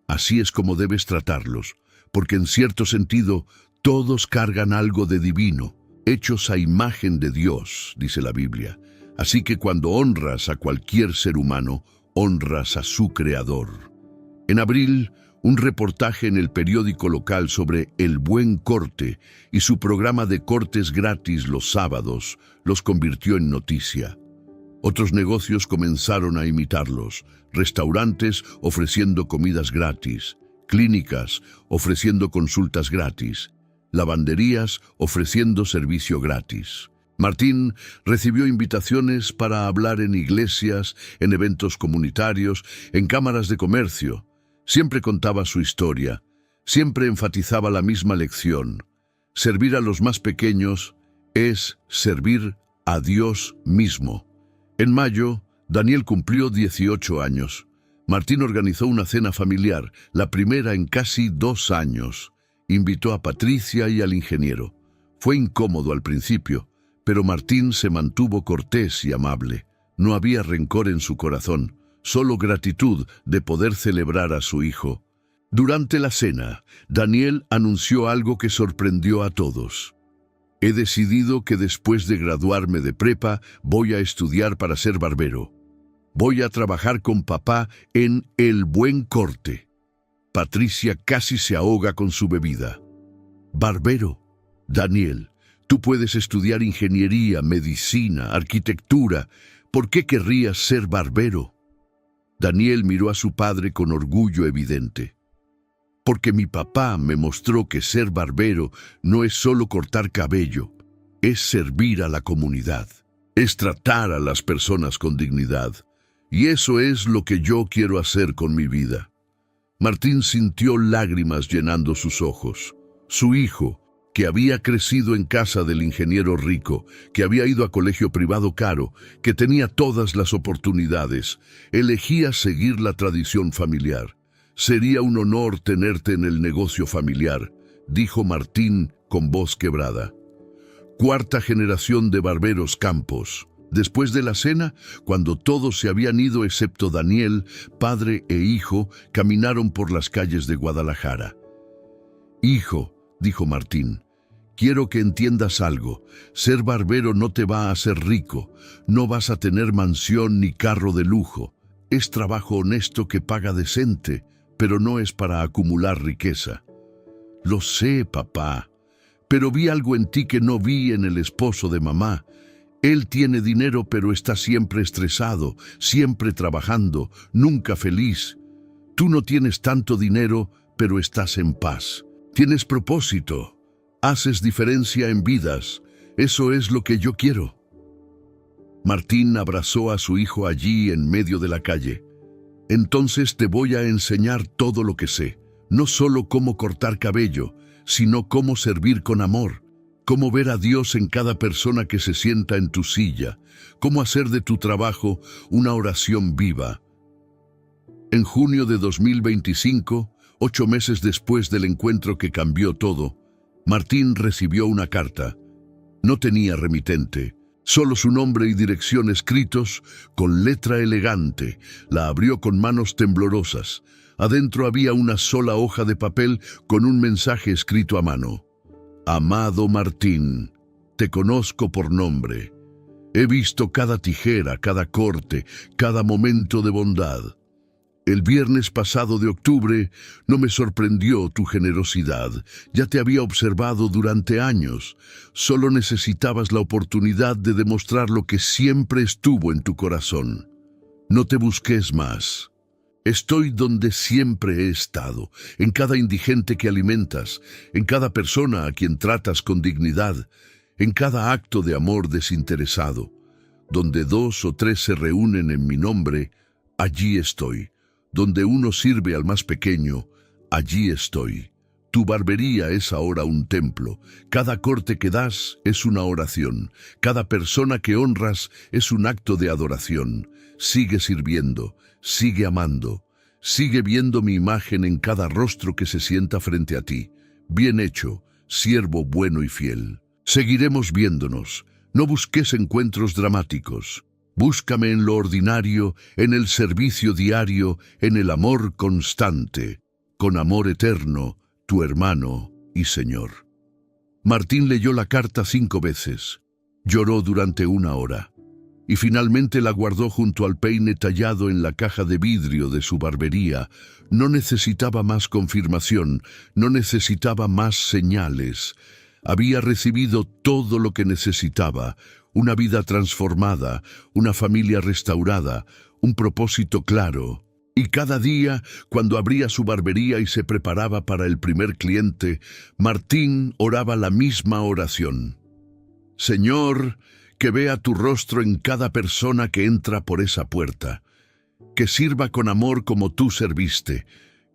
«Así es como debes tratarlos, porque en cierto sentido todos cargan algo de divino, hechos a imagen de Dios, dice la Biblia. Así que cuando honras a cualquier ser humano, honras a su Creador». En abril, un reportaje en el periódico local sobre El Buen Corte y su programa de cortes gratis los sábados los convirtió en noticia. Otros negocios comenzaron a imitarlos, restaurantes ofreciendo comidas gratis, clínicas ofreciendo consultas gratis, lavanderías ofreciendo servicio gratis. Martín recibió invitaciones para hablar en iglesias, en eventos comunitarios, en cámaras de comercio. Siempre contaba su historia, siempre enfatizaba la misma lección. Servir a los más pequeños es servir a Dios mismo. En mayo, Daniel cumplió 18 años. Martín organizó una cena familiar, la primera en casi 2 años. Invitó a Patricia y al ingeniero. Fue incómodo al principio, pero Martín se mantuvo cortés y amable. No había rencor en su corazón, solo gratitud de poder celebrar a su hijo. Durante la cena, Daniel anunció algo que sorprendió a todos. «He decidido que después de graduarme de prepa voy a estudiar para ser barbero. Voy a trabajar con papá en El Buen Corte». Patricia casi se ahoga con su bebida. «¿Barbero? Daniel, tú puedes estudiar ingeniería, medicina, arquitectura. ¿Por qué querrías ser barbero?» Daniel miró a su padre con orgullo evidente. «Porque mi papá me mostró que ser barbero no es solo cortar cabello, es servir a la comunidad, es tratar a las personas con dignidad. Y eso es lo que yo quiero hacer con mi vida». Martín sintió lágrimas llenando sus ojos. Su hijo, que había crecido en casa del ingeniero rico, que había ido a colegio privado caro, que tenía todas las oportunidades, elegía seguir la tradición familiar. Sería un honor tenerte en el negocio familiar, dijo Martín con voz quebrada. Cuarta generación de barberos Campos. Después de la cena, cuando todos se habían ido excepto Daniel, padre e hijo, caminaron por las calles de Guadalajara. Hijo, dijo Martín, quiero que entiendas algo. Ser barbero no te va a hacer rico. No vas a tener mansión ni carro de lujo. Es trabajo honesto que paga decente, pero no es para acumular riqueza. Lo sé, papá, pero vi algo en ti que no vi en el esposo de mamá. Él tiene dinero, pero está siempre estresado, siempre trabajando, nunca feliz. Tú no tienes tanto dinero, pero estás en paz. Tienes propósito. Haces diferencia en vidas. Eso es lo que yo quiero. Martín abrazó a su hijo allí en medio de la calle. Entonces te voy a enseñar todo lo que sé. No solo cómo cortar cabello, sino cómo servir con amor. Cómo ver a Dios en cada persona que se sienta en tu silla. Cómo hacer de tu trabajo una oración viva. En junio de 2025, 8 meses después del encuentro que cambió todo, Martín recibió una carta. No tenía remitente, solo su nombre y dirección escritos con letra elegante. La abrió con manos temblorosas. Adentro había una sola hoja de papel con un mensaje escrito a mano. Amado Martín, te conozco por nombre. He visto cada tijera, cada corte, cada momento de bondad. El viernes pasado de octubre no me sorprendió tu generosidad. Ya te había observado durante años. Solo necesitabas la oportunidad de demostrar lo que siempre estuvo en tu corazón. No te busques más. Estoy donde siempre he estado, en cada indigente que alimentas, en cada persona a quien tratas con dignidad, en cada acto de amor desinteresado. Donde 2 o 3 se reúnen en mi nombre, allí estoy. Donde uno sirve al más pequeño, allí estoy. Tu barbería es ahora un templo. Cada corte que das es una oración. Cada persona que honras es un acto de adoración. Sigue sirviendo, sigue amando, sigue viendo mi imagen en cada rostro que se sienta frente a ti. Bien hecho, siervo bueno y fiel. Seguiremos viéndonos. No busques encuentros dramáticos. Búscame en lo ordinario, en el servicio diario, en el amor constante, con amor eterno, tu hermano y Señor. Martín leyó la carta 5 veces. Lloró durante 1 hora. Y finalmente la guardó junto al peine tallado en la caja de vidrio de su barbería. No necesitaba más confirmación, no necesitaba más señales. Había recibido todo lo que necesitaba: una vida transformada, una familia restaurada, un propósito claro. Y cada día, cuando abría su barbería y se preparaba para el primer cliente, Martín oraba la misma oración. Señor, que vea tu rostro en cada persona que entra por esa puerta. Que sirva con amor como tú serviste.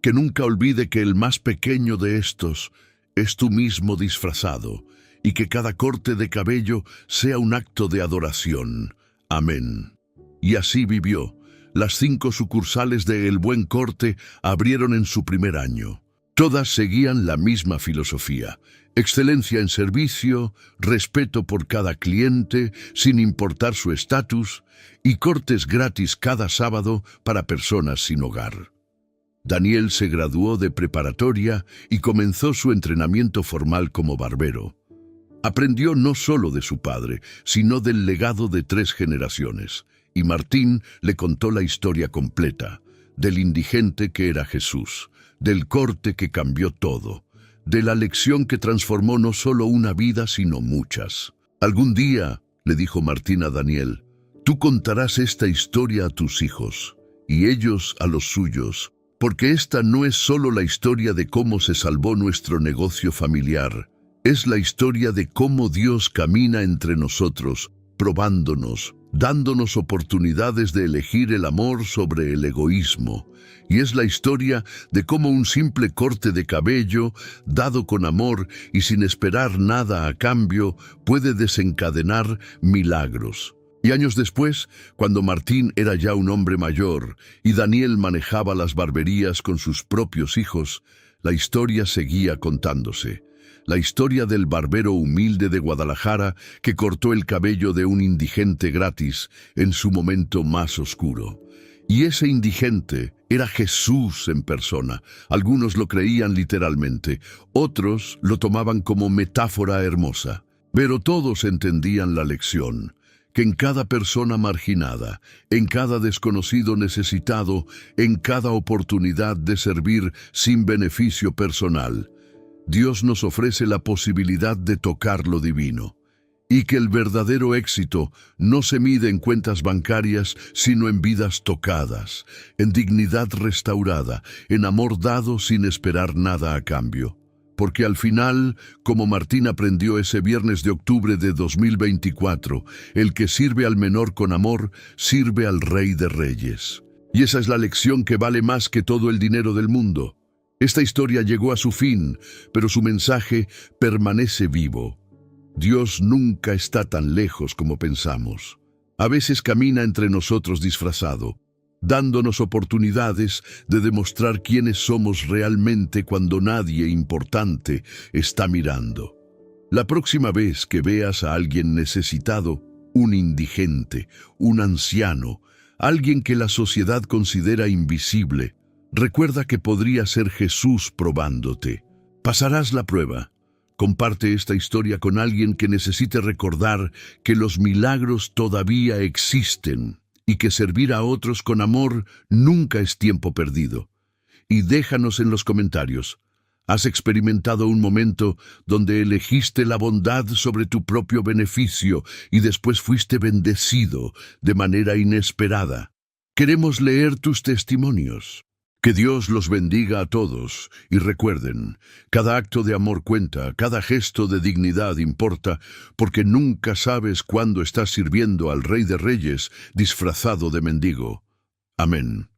Que nunca olvide que el más pequeño de estos es tú mismo disfrazado. Y que cada corte de cabello sea un acto de adoración. Amén. Y así vivió. Las 5 sucursales de El Buen Corte abrieron en su primer año. Todas seguían la misma filosofía: excelencia en servicio, respeto por cada cliente, sin importar su estatus, y cortes gratis cada sábado para personas sin hogar. Daniel se graduó de preparatoria y comenzó su entrenamiento formal como barbero. Aprendió no solo de su padre, sino del legado de 3 generaciones. Y Martín le contó la historia completa, del indigente que era Jesús, del corte que cambió todo, de la lección que transformó no solo una vida, sino muchas. Algún día, le dijo Martín a Daniel, tú contarás esta historia a tus hijos, y ellos a los suyos, porque esta no es solo la historia de cómo se salvó nuestro negocio familiar, es la historia de cómo Dios camina entre nosotros, probándonos, dándonos oportunidades de elegir el amor sobre el egoísmo. Y es la historia de cómo un simple corte de cabello, dado con amor y sin esperar nada a cambio, puede desencadenar milagros. Y años después, cuando Martín era ya un hombre mayor y Daniel manejaba las barberías con sus propios hijos, la historia seguía contándose. La historia del barbero humilde de Guadalajara que cortó el cabello de un indigente gratis en su momento más oscuro. Y ese indigente era Jesús en persona. Algunos lo creían literalmente, otros lo tomaban como metáfora hermosa. Pero todos entendían la lección, que en cada persona marginada, en cada desconocido necesitado, en cada oportunidad de servir sin beneficio personal, Dios nos ofrece la posibilidad de tocar lo divino. Y que el verdadero éxito no se mide en cuentas bancarias, sino en vidas tocadas, en dignidad restaurada, en amor dado sin esperar nada a cambio. Porque al final, como Martín aprendió ese viernes de octubre de 2024, el que sirve al menor con amor, sirve al Rey de Reyes. Y esa es la lección que vale más que todo el dinero del mundo. Esta historia llegó a su fin, pero su mensaje permanece vivo. Dios nunca está tan lejos como pensamos. A veces camina entre nosotros disfrazado, dándonos oportunidades de demostrar quiénes somos realmente cuando nadie importante está mirando. La próxima vez que veas a alguien necesitado, un indigente, un anciano, alguien que la sociedad considera invisible, recuerda que podría ser Jesús probándote. Pasarás la prueba. Comparte esta historia con alguien que necesite recordar que los milagros todavía existen y que servir a otros con amor nunca es tiempo perdido. Y déjanos en los comentarios, ¿has experimentado un momento donde elegiste la bondad sobre tu propio beneficio y después fuiste bendecido de manera inesperada? Queremos leer tus testimonios. Que Dios los bendiga a todos y recuerden, cada acto de amor cuenta, cada gesto de dignidad importa, porque nunca sabes cuándo estás sirviendo al Rey de Reyes disfrazado de mendigo. Amén.